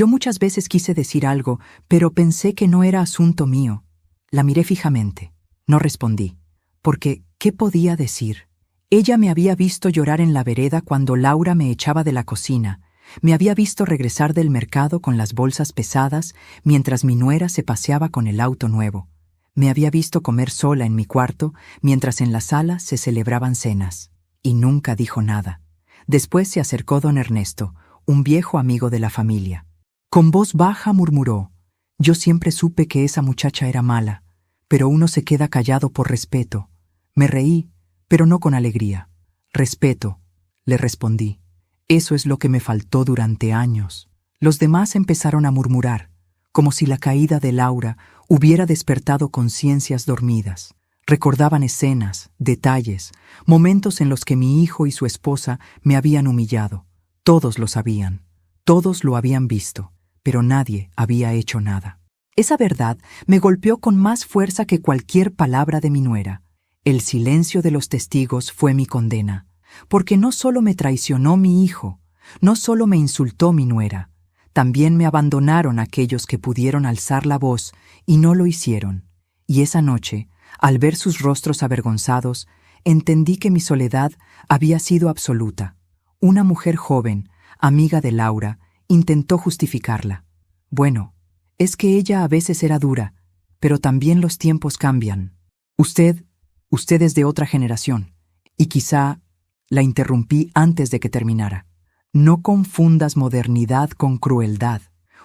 muchas veces quise decir algo, pero pensé que no era asunto mío». La miré fijamente. No respondí, porque ¿qué podía decir? Ella me había visto llorar en la vereda cuando Laura me echaba de la cocina. Me había visto regresar del mercado con las bolsas pesadas mientras mi nuera se paseaba con el auto nuevo. Me había visto comer sola en mi cuarto mientras en la sala se celebraban cenas. Y nunca dijo nada. Después se acercó don Ernesto, un viejo amigo de la familia. Con voz baja murmuró: «Yo siempre supe que esa muchacha era mala, pero uno se queda callado por respeto». Me reí, pero no con alegría. «Respeto», le respondí. «Eso es lo que me faltó durante años». Los demás empezaron a murmurar, como si la caída de Laura hubiera despertado conciencias dormidas. Recordaban escenas, detalles, momentos en los que mi hijo y su esposa me habían humillado. Todos lo sabían, todos lo habían visto, pero nadie había hecho nada. Esa verdad me golpeó con más fuerza que cualquier palabra de mi nuera. El silencio de los testigos fue mi condena, porque no solo me traicionó mi hijo, no solo me insultó mi nuera, también me abandonaron aquellos que pudieron alzar la voz y no lo hicieron. Y esa noche, al ver sus rostros avergonzados, entendí que mi soledad había sido absoluta. Una mujer joven, amiga de Laura, intentó justificarla. Bueno, es que ella a veces era dura, pero también los tiempos cambian. Usted es de otra generación, y quizá la interrumpí antes de que terminara. No confundas modernidad con crueldad.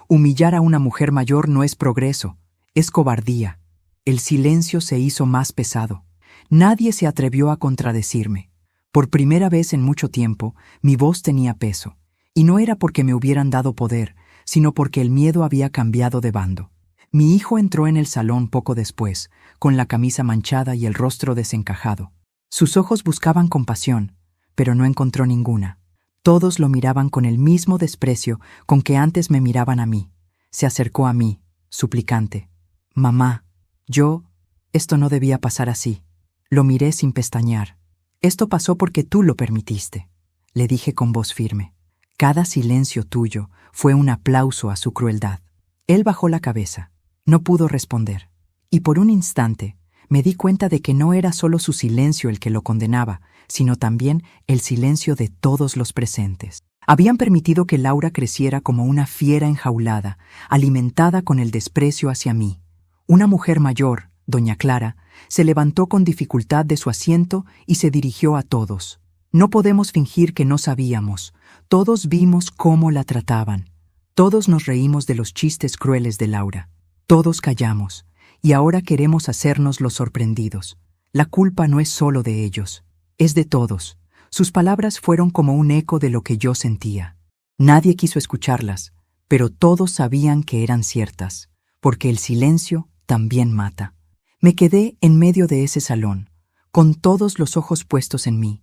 Humillar a una mujer mayor no es progreso, es cobardía. El silencio se hizo más pesado. Nadie se atrevió a contradecirme. Por primera vez en mucho tiempo, mi voz tenía peso, y no era porque me hubieran dado poder, sino porque el miedo había cambiado de bando. Mi hijo entró en el salón poco después, con la camisa manchada y el rostro desencajado. Sus ojos buscaban compasión, pero no encontró ninguna. Todos lo miraban con el mismo desprecio con que antes me miraban a mí. Se acercó a mí, suplicante. «Mamá, esto no debía pasar así». Lo miré sin pestañear. «Esto pasó porque tú lo permitiste», le dije con voz firme. Cada silencio tuyo fue un aplauso a su crueldad. Él bajó la cabeza. No pudo responder. Y por un instante me di cuenta de que no era solo su silencio el que lo condenaba, sino también el silencio de todos los presentes. Habían permitido que Laura creciera como una fiera enjaulada, alimentada con el desprecio hacia mí. Una mujer mayor, doña Clara, se levantó con dificultad de su asiento y se dirigió a todos. «No podemos fingir que no sabíamos. Todos vimos cómo la trataban. Todos nos reímos de los chistes crueles de Laura. Todos callamos, y ahora queremos hacernos los sorprendidos. La culpa no es solo de ellos, es de todos». Sus palabras fueron como un eco de lo que yo sentía. Nadie quiso escucharlas, pero todos sabían que eran ciertas, porque el silencio también mata. Me quedé en medio de ese salón, con todos los ojos puestos en mí,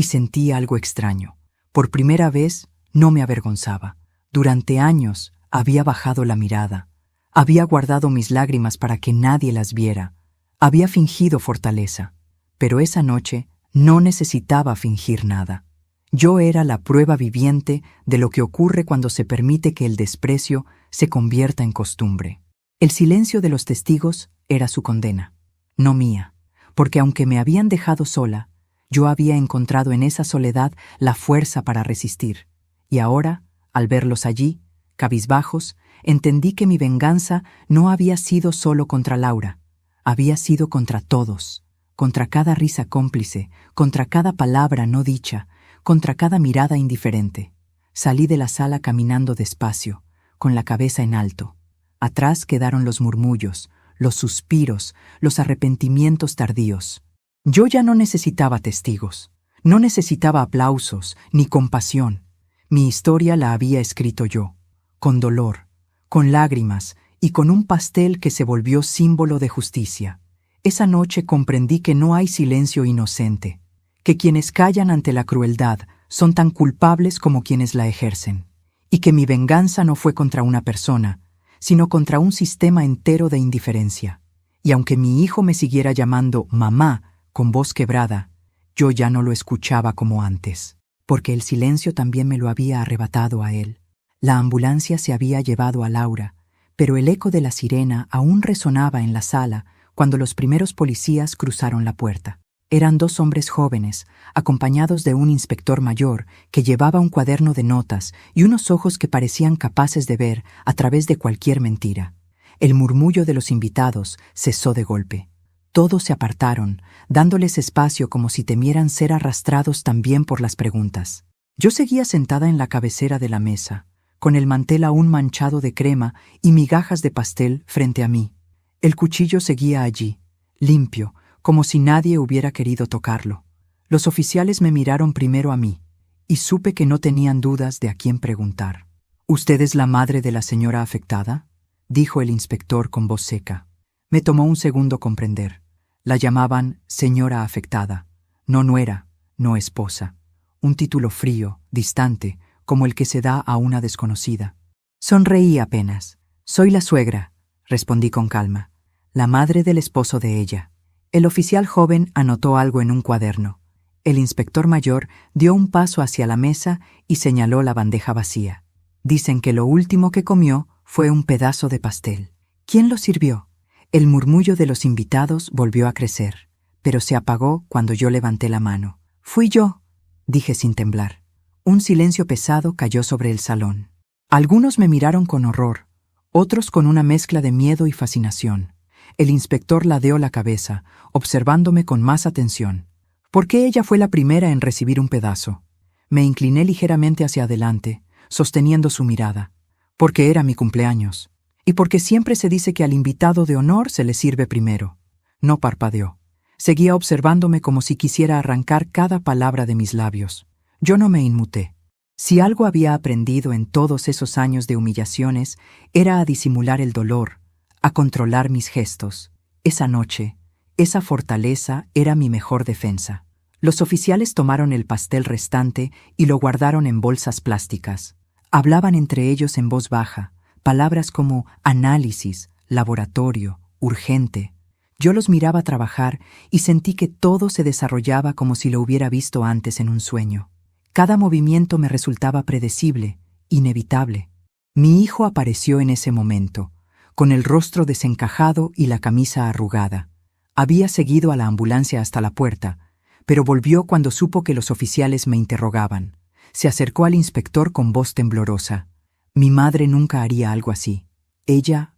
y sentí algo extraño. Por primera vez no me avergonzaba. Durante años había bajado la mirada. Había guardado mis lágrimas para que nadie las viera. Había fingido fortaleza. Pero esa noche no necesitaba fingir nada. Yo era la prueba viviente de lo que ocurre cuando se permite que el desprecio se convierta en costumbre. El silencio de los testigos era su condena, no mía, porque aunque me habían dejado sola, yo había encontrado en esa soledad la fuerza para resistir. Y ahora, al verlos allí, cabizbajos, entendí que mi venganza no había sido solo contra Laura, había sido contra todos, contra cada risa cómplice, contra cada palabra no dicha, contra cada mirada indiferente. Salí de la sala caminando despacio, con la cabeza en alto. Atrás quedaron los murmullos, los suspiros, los arrepentimientos tardíos. Yo ya no necesitaba testigos, no necesitaba aplausos ni compasión. Mi historia la había escrito yo, con dolor, con lágrimas y con un pastel que se volvió símbolo de justicia. Esa noche comprendí que no hay silencio inocente, que quienes callan ante la crueldad son tan culpables como quienes la ejercen, y que mi venganza no fue contra una persona, sino contra un sistema entero de indiferencia. Y aunque mi hijo me siguiera llamando mamá con voz quebrada, yo ya no lo escuchaba como antes, porque el silencio también me lo había arrebatado a él. La ambulancia se había llevado a Laura, pero el eco de la sirena aún resonaba en la sala cuando los primeros policías cruzaron la puerta. Eran 2 hombres jóvenes, acompañados de un inspector mayor que llevaba un cuaderno de notas y unos ojos que parecían capaces de ver a través de cualquier mentira. El murmullo de los invitados cesó de golpe. Todos se apartaron, dándoles espacio como si temieran ser arrastrados también por las preguntas. Yo seguía sentada en la cabecera de la mesa, con el mantel aún manchado de crema y migajas de pastel frente a mí. El cuchillo seguía allí, limpio, como si nadie hubiera querido tocarlo. Los oficiales me miraron primero a mí, y supe que no tenían dudas de a quién preguntar. «¿Usted es la madre de la señora afectada?», dijo el inspector con voz seca. Me tomó un segundo comprender. La llamaban señora afectada, no nuera, no esposa. Un título frío, distante, como el que se da a una desconocida. Sonreí apenas. «Soy la suegra», respondí con calma, «la madre del esposo de ella». El oficial joven anotó algo en un cuaderno. El inspector mayor dio un paso hacia la mesa y señaló la bandeja vacía. Dicen que lo último que comió fue un pedazo de pastel. ¿Quién lo sirvió? El murmullo de los invitados volvió a crecer, pero se apagó cuando yo levanté la mano. «Fui yo», dije sin temblar. Un silencio pesado cayó sobre el salón. Algunos me miraron con horror, otros con una mezcla de miedo y fascinación. El inspector ladeó la cabeza, observándome con más atención. ¿Por qué ella fue la primera en recibir un pedazo? Me incliné ligeramente hacia adelante, sosteniendo su mirada. Porque era mi cumpleaños. Y porque siempre se dice que al invitado de honor se le sirve primero. No parpadeó. Seguía observándome como si quisiera arrancar cada palabra de mis labios. Yo no me inmuté. Si algo había aprendido en todos esos años de humillaciones, era a disimular el dolor, a controlar mis gestos. Esa noche, esa fortaleza era mi mejor defensa. Los oficiales tomaron el pastel restante y lo guardaron en bolsas plásticas. Hablaban entre ellos en voz baja, palabras como análisis, laboratorio, urgente. Yo los miraba trabajar y sentí que todo se desarrollaba como si lo hubiera visto antes en un sueño. Cada movimiento me resultaba predecible, inevitable. Mi hijo apareció en ese momento, con el rostro desencajado y la camisa arrugada. Había seguido a la ambulancia hasta la puerta, pero volvió cuando supo que los oficiales me interrogaban. Se acercó al inspector con voz temblorosa. Mi madre nunca haría algo así. Ella...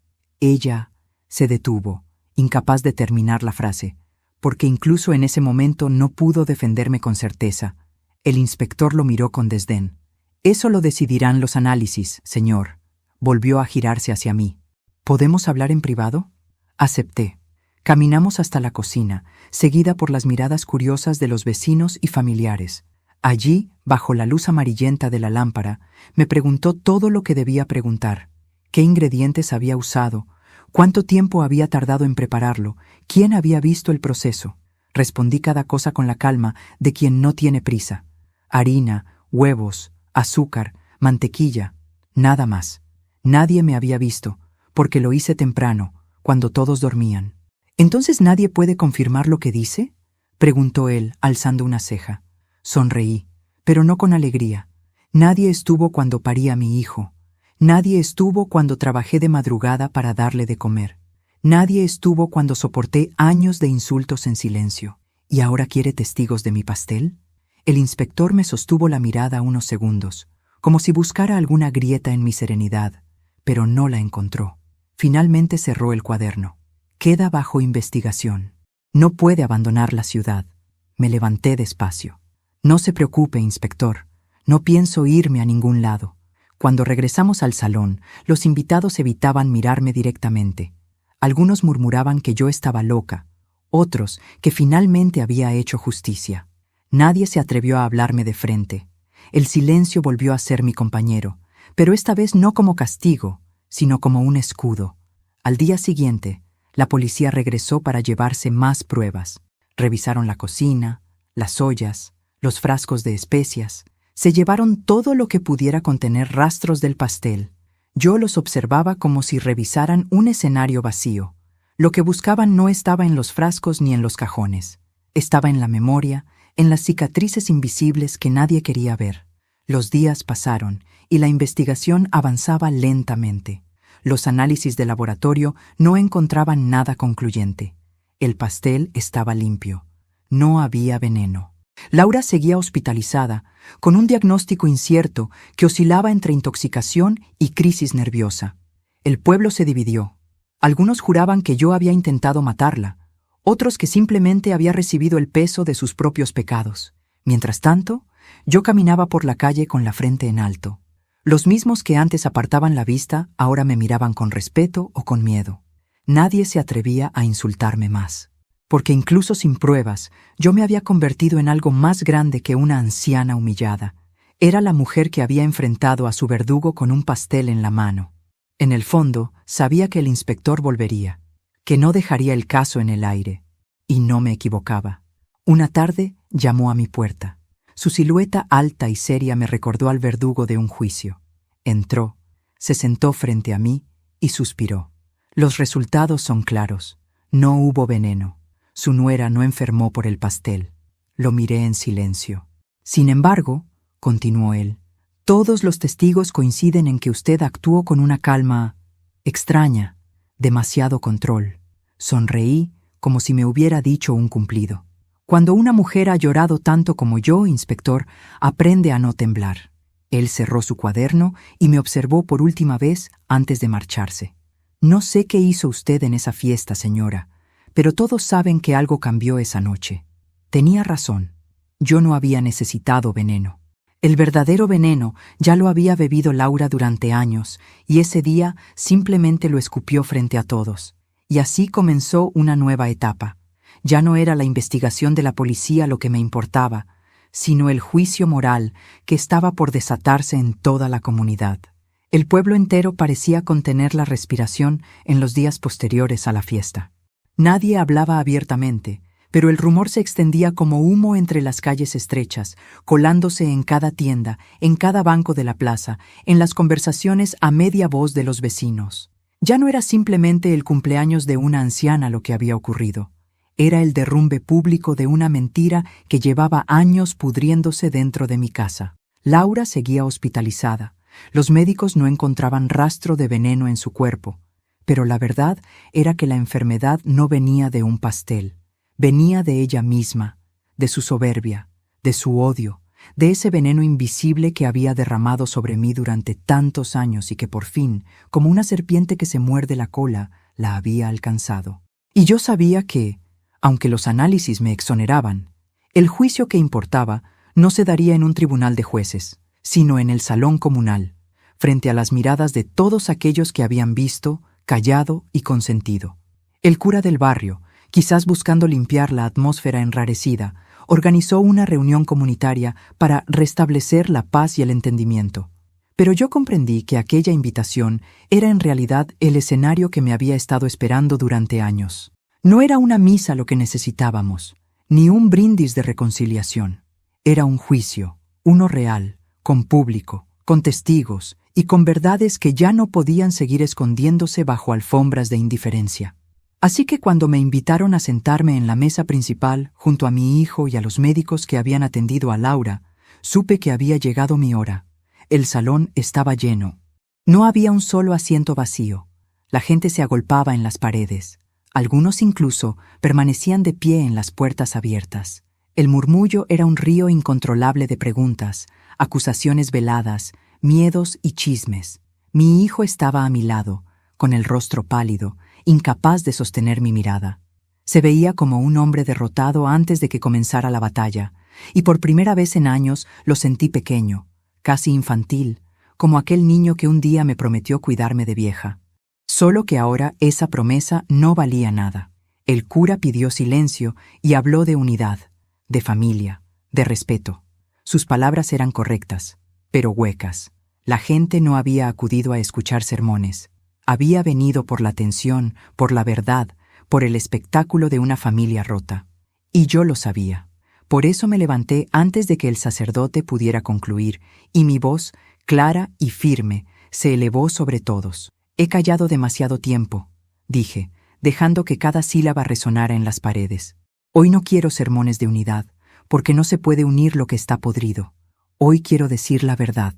Se detuvo, incapaz de terminar la frase, porque incluso en ese momento no pudo defenderme con certeza. El inspector lo miró con desdén. «Eso lo decidirán los análisis, señor». Volvió a girarse hacia mí. «¿Podemos hablar en privado?». Acepté. Caminamos hasta la cocina, seguida por las miradas curiosas de los vecinos y familiares. Allí, bajo la luz amarillenta de la lámpara, me preguntó todo lo que debía preguntar. ¿Qué ingredientes había usado? ¿Cuánto tiempo había tardado en prepararlo? ¿Quién había visto el proceso? Respondí cada cosa con la calma de quien no tiene prisa. Harina, huevos, azúcar, mantequilla, nada más. Nadie me había visto, porque lo hice temprano, cuando todos dormían. ¿Entonces nadie puede confirmar lo que dice?, preguntó él, alzando una ceja. Sonreí, pero no con alegría. Nadie estuvo cuando parí a mi hijo. Nadie estuvo cuando trabajé de madrugada para darle de comer. Nadie estuvo cuando soporté años de insultos en silencio. ¿Y ahora quiere testigos de mi pastel? El inspector me sostuvo la mirada unos segundos, como si buscara alguna grieta en mi serenidad, pero no la encontró. Finalmente cerró el cuaderno. Queda bajo investigación. No puede abandonar la ciudad. Me levanté despacio. No se preocupe, inspector. No pienso irme a ningún lado. Cuando regresamos al salón, los invitados evitaban mirarme directamente. Algunos murmuraban que yo estaba loca, otros que finalmente había hecho justicia. Nadie se atrevió a hablarme de frente. El silencio volvió a ser mi compañero, pero esta vez no como castigo, sino como un escudo. Al día siguiente, la policía regresó para llevarse más pruebas. Revisaron la cocina, las ollas, los frascos de especias. Se llevaron todo lo que pudiera contener rastros del pastel. Yo los observaba como si revisaran un escenario vacío. Lo que buscaban no estaba en los frascos ni en los cajones. Estaba en la memoria, en las cicatrices invisibles que nadie quería ver. Los días pasaron y la investigación avanzaba lentamente. Los análisis de laboratorio no encontraban nada concluyente. El pastel estaba limpio. No había veneno. Laura seguía hospitalizada, con un diagnóstico incierto que oscilaba entre intoxicación y crisis nerviosa. El pueblo se dividió. Algunos juraban que yo había intentado matarla, otros que simplemente había recibido el peso de sus propios pecados. Mientras tanto, yo caminaba por la calle con la frente en alto. Los mismos que antes apartaban la vista ahora me miraban con respeto o con miedo. Nadie se atrevía a insultarme más, porque incluso sin pruebas, yo me había convertido en algo más grande que una anciana humillada. Era la mujer que había enfrentado a su verdugo con un pastel en la mano. En el fondo, sabía que el inspector volvería, que no dejaría el caso en el aire. Y no me equivocaba. Una tarde llamó a mi puerta. Su silueta alta y seria me recordó al verdugo de un juicio. Entró, se sentó frente a mí y suspiró. Los resultados son claros. No hubo veneno. Su nuera no enfermó por el pastel. Lo miré en silencio. Sin embargo, continuó él, todos los testigos coinciden en que usted actuó con una calma extraña, demasiado control. Sonreí como si me hubiera dicho un cumplido. Cuando una mujer ha llorado tanto como yo, inspector, aprende a no temblar. Él cerró su cuaderno y me observó por última vez antes de marcharse. No sé qué hizo usted en esa fiesta, señora, pero todos saben que algo cambió esa noche. Tenía razón. Yo no había necesitado veneno. El verdadero veneno ya lo había bebido Laura durante años, y ese día simplemente lo escupió frente a todos. Y así comenzó una nueva etapa. Ya no era la investigación de la policía lo que me importaba, sino el juicio moral que estaba por desatarse en toda la comunidad. El pueblo entero parecía contener la respiración en los días posteriores a la fiesta. Nadie hablaba abiertamente, pero el rumor se extendía como humo entre las calles estrechas, colándose en cada tienda, en cada banco de la plaza, en las conversaciones a media voz de los vecinos. Ya no era simplemente el cumpleaños de una anciana lo que había ocurrido. Era el derrumbe público de una mentira que llevaba años pudriéndose dentro de mi casa. Laura seguía hospitalizada. Los médicos no encontraban rastro de veneno en su cuerpo, pero la verdad era que la enfermedad no venía de un pastel. Venía de ella misma, de su soberbia, de su odio, de ese veneno invisible que había derramado sobre mí durante tantos años y que por fin, como una serpiente que se muerde la cola, la había alcanzado. Y yo sabía que, aunque los análisis me exoneraban, el juicio que importaba no se daría en un tribunal de jueces, sino en el salón comunal, frente a las miradas de todos aquellos que habían visto, callado y consentido. El cura del barrio, quizás buscando limpiar la atmósfera enrarecida, organizó una reunión comunitaria para restablecer la paz y el entendimiento. Pero yo comprendí que aquella invitación era en realidad el escenario que me había estado esperando durante años. No era una misa lo que necesitábamos, Ni un brindis de reconciliación. Era un juicio, uno real, con público, con testigos y con verdades que ya no podían seguir escondiéndose bajo alfombras de indiferencia. Así que cuando me invitaron a sentarme en la mesa principal junto a mi hijo y a los médicos que habían atendido a Laura, supe que había llegado mi hora. El salón estaba lleno. No había un solo asiento vacío. La gente se agolpaba en las paredes. Algunos incluso permanecían de pie en las puertas abiertas. El murmullo era un río incontrolable de preguntas, acusaciones veladas, miedos y chismes. Mi hijo estaba a mi lado, con el rostro pálido, incapaz de sostener mi mirada. Se veía como un hombre derrotado antes de que comenzara la batalla, y por primera vez en años lo sentí pequeño, casi infantil, como aquel niño que un día me prometió cuidarme de vieja. Solo que ahora esa promesa no valía nada. El cura pidió silencio y habló de unidad, de familia, de respeto. Sus palabras eran correctas, pero huecas. La gente no había acudido a escuchar sermones. Había venido por la tensión, por la verdad, por el espectáculo de una familia rota. Y yo lo sabía. Por eso me levanté antes de que el sacerdote pudiera concluir, y mi voz, clara y firme, se elevó sobre todos. «He callado demasiado tiempo», dije, dejando que cada sílaba resonara en las paredes. «Hoy no quiero sermones de unidad, porque no se puede unir lo que está podrido. Hoy quiero decir la verdad».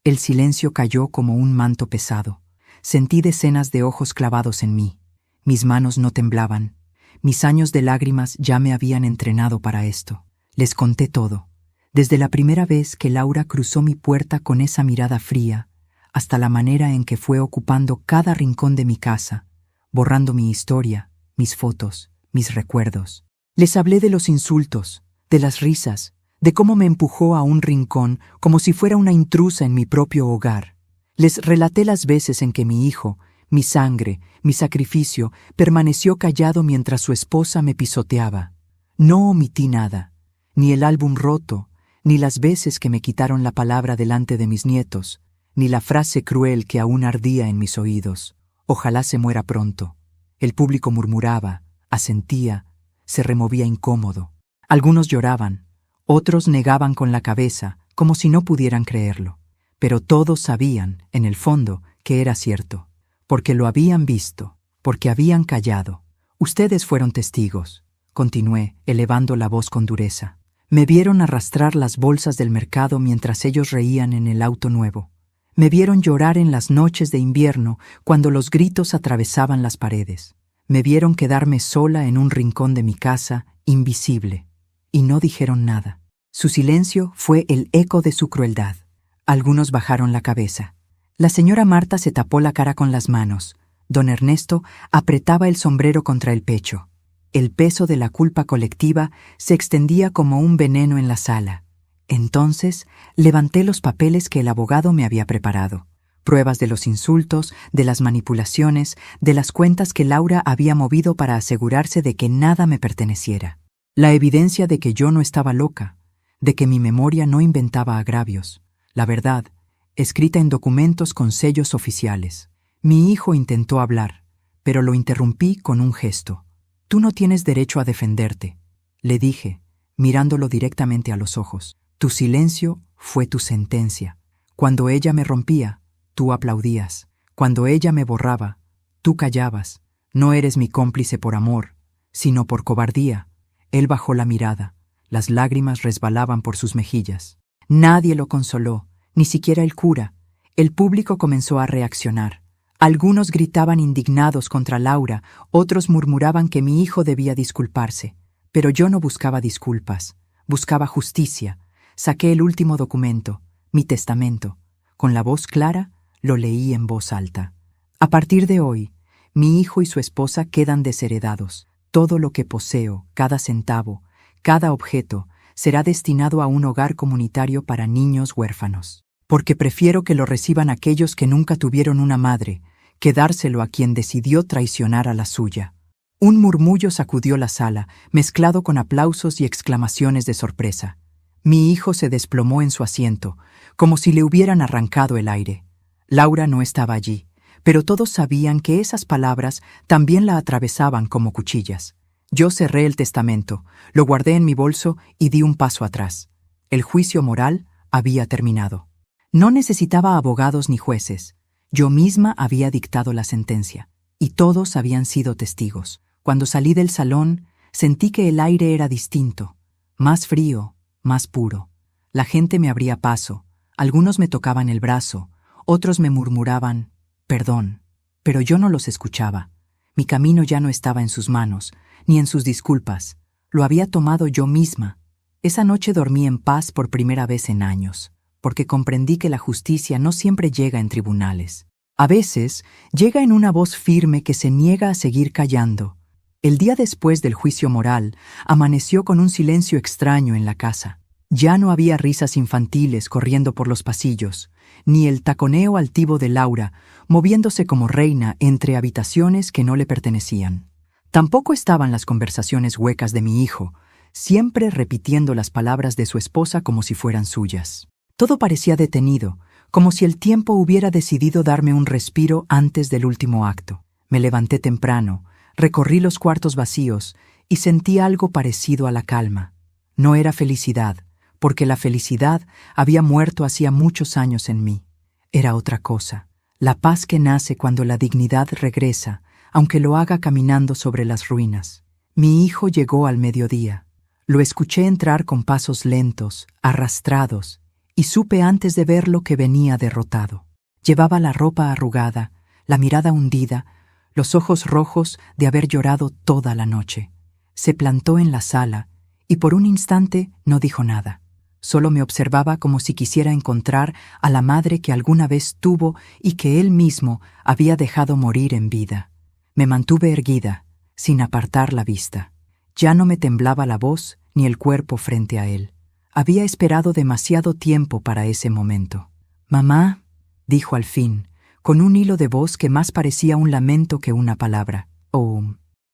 El silencio cayó como un manto pesado. Sentí decenas de ojos clavados en mí. Mis manos no temblaban. Mis años de lágrimas ya me habían entrenado para esto. Les conté todo, desde la primera vez que Laura cruzó mi puerta con esa mirada fría, hasta la manera en que fue ocupando cada rincón de mi casa, borrando mi historia, mis fotos, mis recuerdos. Les hablé de los insultos, de las risas, de cómo me empujó a un rincón como si fuera una intrusa en mi propio hogar. Les relaté las veces en que mi hijo, mi sangre, mi sacrificio, permaneció callado mientras su esposa me pisoteaba. No omití nada, ni el álbum roto, ni las veces que me quitaron la palabra delante de mis nietos, ni la frase cruel que aún ardía en mis oídos. «Ojalá se muera pronto». El público murmuraba, asentía, se removía incómodo. Algunos lloraban, otros negaban con la cabeza, como si no pudieran creerlo. Pero todos sabían, en el fondo, que era cierto, porque lo habían visto, porque habían callado. «Ustedes fueron testigos», continué, elevando la voz con dureza. «Me vieron arrastrar las bolsas del mercado mientras ellos reían en el auto nuevo. Me vieron llorar en las noches de invierno cuando los gritos atravesaban las paredes. Me vieron quedarme sola en un rincón de mi casa, invisible. Y no dijeron nada. Su silencio fue el eco de su crueldad. Algunos bajaron la cabeza. La señora Marta se tapó la cara con las manos. Don Ernesto apretaba el sombrero contra el pecho. El peso de la culpa colectiva se extendía como un veneno en la sala. Entonces levanté los papeles que el abogado me había preparado. Pruebas de los insultos, de las manipulaciones, de las cuentas que Laura había movido para asegurarse de que nada me perteneciera. La evidencia de que yo no estaba loca, de que mi memoria no inventaba agravios. La verdad, escrita en documentos con sellos oficiales. Mi hijo intentó hablar, pero lo interrumpí con un gesto. «Tú no tienes derecho a defenderte», le dije, mirándolo directamente a los ojos. «Tu silencio fue tu sentencia. Cuando ella me rompía, tú aplaudías. Cuando ella me borraba, tú callabas. No eres mi cómplice por amor, sino por cobardía». Él bajó la mirada. Las lágrimas resbalaban por sus mejillas. Nadie lo consoló, ni siquiera el cura. El público comenzó a reaccionar. Algunos gritaban indignados contra Laura, otros murmuraban que mi hijo debía disculparse. Pero yo no buscaba disculpas, buscaba justicia. Saqué el último documento, mi testamento. Con la voz clara, lo leí en voz alta. «A partir de hoy, mi hijo y su esposa quedan desheredados. Todo lo que poseo, cada centavo, cada objeto, será destinado a un hogar comunitario para niños huérfanos. Porque prefiero que lo reciban aquellos que nunca tuvieron una madre, que dárselo a quien decidió traicionar a la suya». Un murmullo sacudió la sala, mezclado con aplausos y exclamaciones de sorpresa. Mi hijo se desplomó en su asiento, como si le hubieran arrancado el aire. Laura no estaba allí, pero todos sabían que esas palabras también la atravesaban como cuchillas. Yo cerré el testamento, lo guardé en mi bolso y di un paso atrás. El juicio moral había terminado. No necesitaba abogados ni jueces. Yo misma había dictado la sentencia, y todos habían sido testigos. Cuando salí del salón, sentí que el aire era distinto, más frío, más puro. La gente me abría paso, algunos me tocaban el brazo, otros me murmuraban, perdón, pero yo no los escuchaba. Mi camino ya no estaba en sus manos, ni en sus disculpas. Lo había tomado yo misma. Esa noche dormí en paz por primera vez en años, porque comprendí que la justicia no siempre llega en tribunales. A veces, llega en una voz firme que se niega a seguir callando. El día después del juicio moral, amaneció con un silencio extraño en la casa. Ya no había risas infantiles corriendo por los pasillos, ni el taconeo altivo de Laura, moviéndose como reina entre habitaciones que no le pertenecían. Tampoco estaban las conversaciones huecas de mi hijo, siempre repitiendo las palabras de su esposa como si fueran suyas. Todo parecía detenido, como si el tiempo hubiera decidido darme un respiro antes del último acto. Me levanté temprano, recorrí los cuartos vacíos y sentí algo parecido a la calma. No era felicidad, porque la felicidad había muerto hacía muchos años en mí. Era otra cosa, la paz que nace cuando la dignidad regresa, aunque lo haga caminando sobre las ruinas. Mi hijo llegó al mediodía. Lo escuché entrar con pasos lentos, arrastrados, y supe antes de verlo que venía derrotado. Llevaba la ropa arrugada, la mirada hundida, los ojos rojos de haber llorado toda la noche. Se plantó en la sala y por un instante no dijo nada. Solo me observaba como si quisiera encontrar a la madre que alguna vez tuvo y que él mismo había dejado morir en vida. Me mantuve erguida, sin apartar la vista. Ya no me temblaba la voz ni el cuerpo frente a él. Había esperado demasiado tiempo para ese momento. «Mamá», dijo al fin, con un hilo de voz que más parecía un lamento que una palabra. «Oh,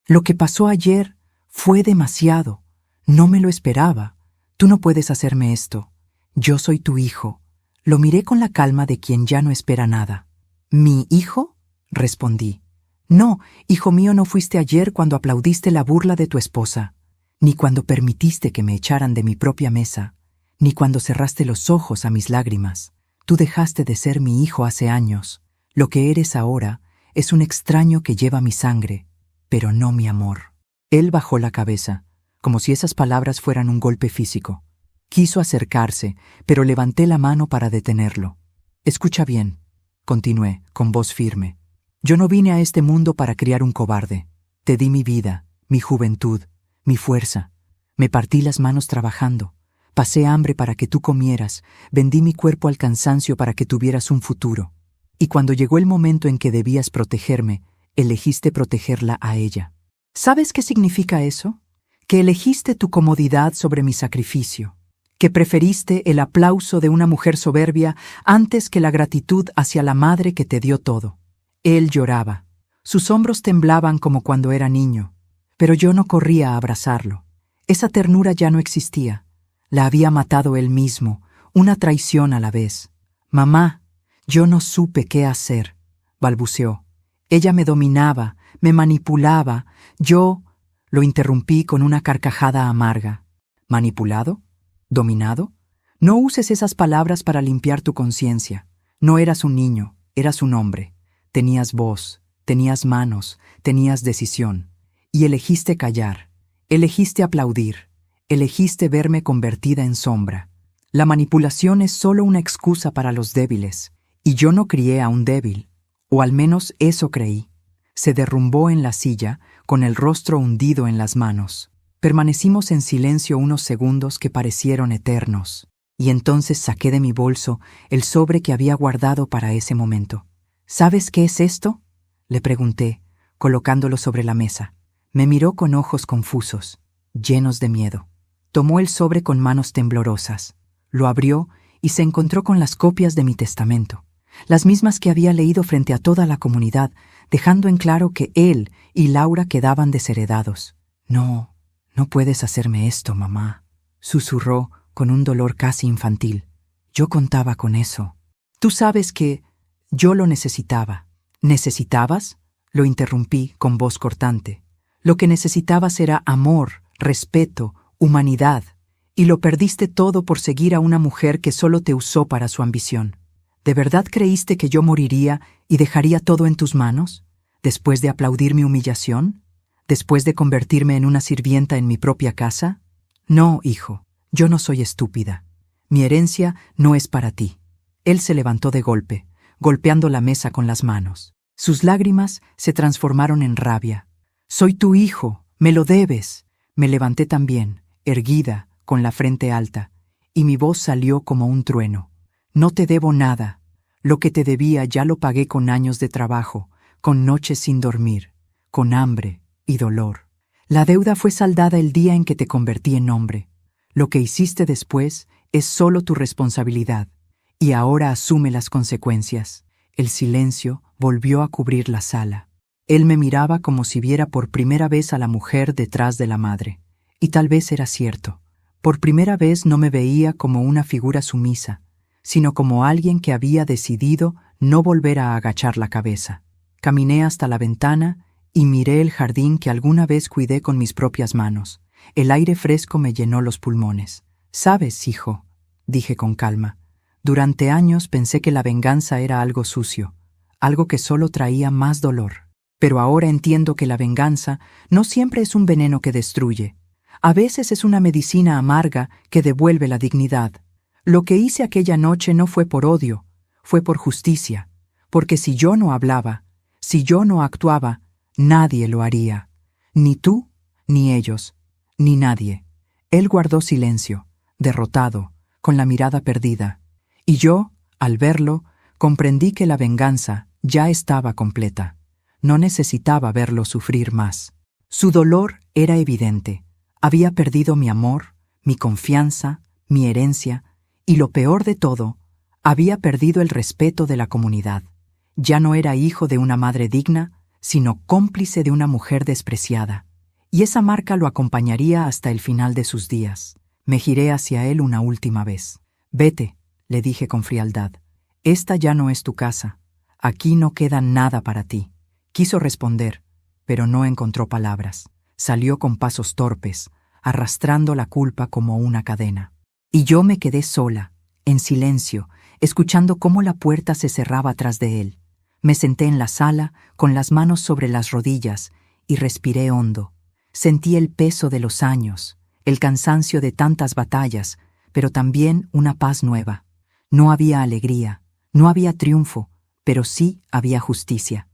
lo que pasó ayer fue demasiado. No me lo esperaba. Tú no puedes hacerme esto. Yo soy tu hijo». Lo miré con la calma de quien ya no espera nada. «¿Mi hijo?», respondí. «No, hijo mío, no fuiste ayer cuando aplaudiste la burla de tu esposa, ni cuando permitiste que me echaran de mi propia mesa, ni cuando cerraste los ojos a mis lágrimas. Tú dejaste de ser mi hijo hace años. Lo que eres ahora es un extraño que lleva mi sangre, pero no mi amor». Él bajó la cabeza, como si esas palabras fueran un golpe físico. Quiso acercarse, pero levanté la mano para detenerlo. «Escucha bien», continué, con voz firme. «Yo no vine a este mundo para criar un cobarde. Te di mi vida, mi juventud, mi fuerza. Me partí las manos trabajando. Pasé hambre para que tú comieras. Vendí mi cuerpo al cansancio para que tuvieras un futuro. Y cuando llegó el momento en que debías protegerme, elegiste protegerla a ella. ¿Sabes qué significa eso? Que elegiste tu comodidad sobre mi sacrificio. Que preferiste el aplauso de una mujer soberbia antes que la gratitud hacia la madre que te dio todo». Él lloraba. Sus hombros temblaban como cuando era niño, pero yo no corría a abrazarlo. Esa ternura ya no existía. La había matado él mismo, una traición a la vez. «Mamá, yo no supe qué hacer», balbuceó. «Ella me dominaba, me manipulaba. Yo…» Lo interrumpí con una carcajada amarga. «¿Manipulado? ¿Dominado? No uses esas palabras para limpiar tu conciencia. No eras un niño, eras un hombre. Tenías voz, tenías manos, tenías decisión. Y elegiste callar, elegiste aplaudir, elegiste verme convertida en sombra. La manipulación es solo una excusa para los débiles, y yo no crié a un débil, o al menos eso creí». Se derrumbó en la silla, con el rostro hundido en las manos. Permanecimos en silencio unos segundos que parecieron eternos, y entonces saqué de mi bolso el sobre que había guardado para ese momento. «¿Sabes qué es esto?», le pregunté, colocándolo sobre la mesa. Me miró con ojos confusos, llenos de miedo. Tomó el sobre con manos temblorosas, lo abrió y se encontró con las copias de mi testamento, las mismas que había leído frente a toda la comunidad, dejando en claro que él y Laura quedaban desheredados. «No, no puedes hacerme esto, mamá», susurró con un dolor casi infantil. «Yo contaba con eso. Tú sabes que yo lo necesitaba». «¿Necesitabas?», lo interrumpí con voz cortante. Lo que necesitabas era amor, respeto, humanidad, y lo perdiste todo por seguir a una mujer que solo te usó para su ambición. ¿De verdad creíste que yo moriría y dejaría todo en tus manos? ¿Después de aplaudir mi humillación? ¿Después de convertirme en una sirvienta en mi propia casa? No, hijo, yo no soy estúpida. Mi herencia no es para ti. Él se levantó de golpe, golpeando la mesa con las manos. Sus lágrimas se transformaron en rabia. «Soy tu hijo, me lo debes». Me levanté también, erguida, con la frente alta, y mi voz salió como un trueno. «No te debo nada. Lo que te debía ya lo pagué con años de trabajo, con noches sin dormir, con hambre y dolor. La deuda fue saldada el día en que te convertí en hombre. Lo que hiciste después es solo tu responsabilidad, y ahora asume las consecuencias». El silencio volvió a cubrir la sala. Él me miraba como si viera por primera vez a la mujer detrás de la madre. Y tal vez era cierto. Por primera vez no me veía como una figura sumisa, sino como alguien que había decidido no volver a agachar la cabeza. Caminé hasta la ventana y miré el jardín que alguna vez cuidé con mis propias manos. El aire fresco me llenó los pulmones. «Sabes, hijo», dije con calma, «durante años pensé que la venganza era algo sucio, algo que solo traía más dolor. Pero ahora entiendo que la venganza no siempre es un veneno que destruye. A veces es una medicina amarga que devuelve la dignidad. Lo que hice aquella noche no fue por odio, fue por justicia, porque si yo no hablaba, si yo no actuaba, nadie lo haría. Ni tú, ni ellos, ni nadie». Él guardó silencio, derrotado, con la mirada perdida. Y yo, al verlo, comprendí que la venganza ya estaba completa. No necesitaba verlo sufrir más. Su dolor era evidente. Había perdido mi amor, mi confianza, mi herencia, y lo peor de todo, había perdido el respeto de la comunidad. Ya no era hijo de una madre digna, sino cómplice de una mujer despreciada. Y esa marca lo acompañaría hasta el final de sus días. Me giré hacia él una última vez. «Vete», le dije con frialdad. «Esta ya no es tu casa. Aquí no queda nada para ti». Quiso responder, pero no encontró palabras. Salió con pasos torpes, arrastrando la culpa como una cadena. Y yo me quedé sola, en silencio, escuchando cómo la puerta se cerraba tras de él. Me senté en la sala, con las manos sobre las rodillas, y respiré hondo. Sentí el peso de los años, el cansancio de tantas batallas, pero también una paz nueva. No había alegría, no había triunfo, pero sí había justicia.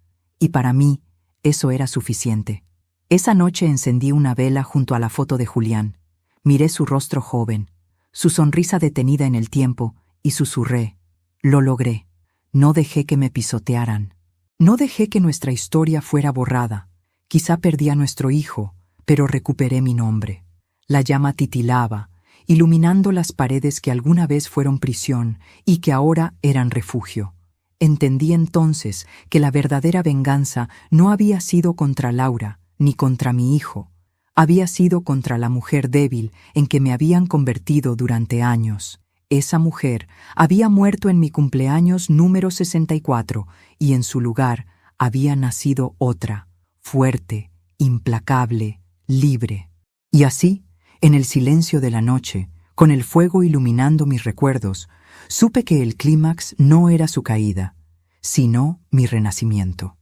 Y para mí, eso era suficiente. Esa noche encendí una vela junto a la foto de Julián. Miré su rostro joven, su sonrisa detenida en el tiempo, y susurré: «Lo logré». No dejé que me pisotearan. No dejé que nuestra historia fuera borrada. Quizá perdí a nuestro hijo, pero recuperé mi nombre. La llama titilaba, iluminando las paredes que alguna vez fueron prisión y que ahora eran refugio. Entendí entonces que la verdadera venganza no había sido contra Laura, ni contra mi hijo. Había sido contra la mujer débil en que me habían convertido durante años. Esa mujer había muerto en mi cumpleaños número 64 y en su lugar había nacido otra, fuerte, implacable, libre. Y así, en el silencio de la noche, con el fuego iluminando mis recuerdos, supe que el clímax no era su caída, sino mi renacimiento.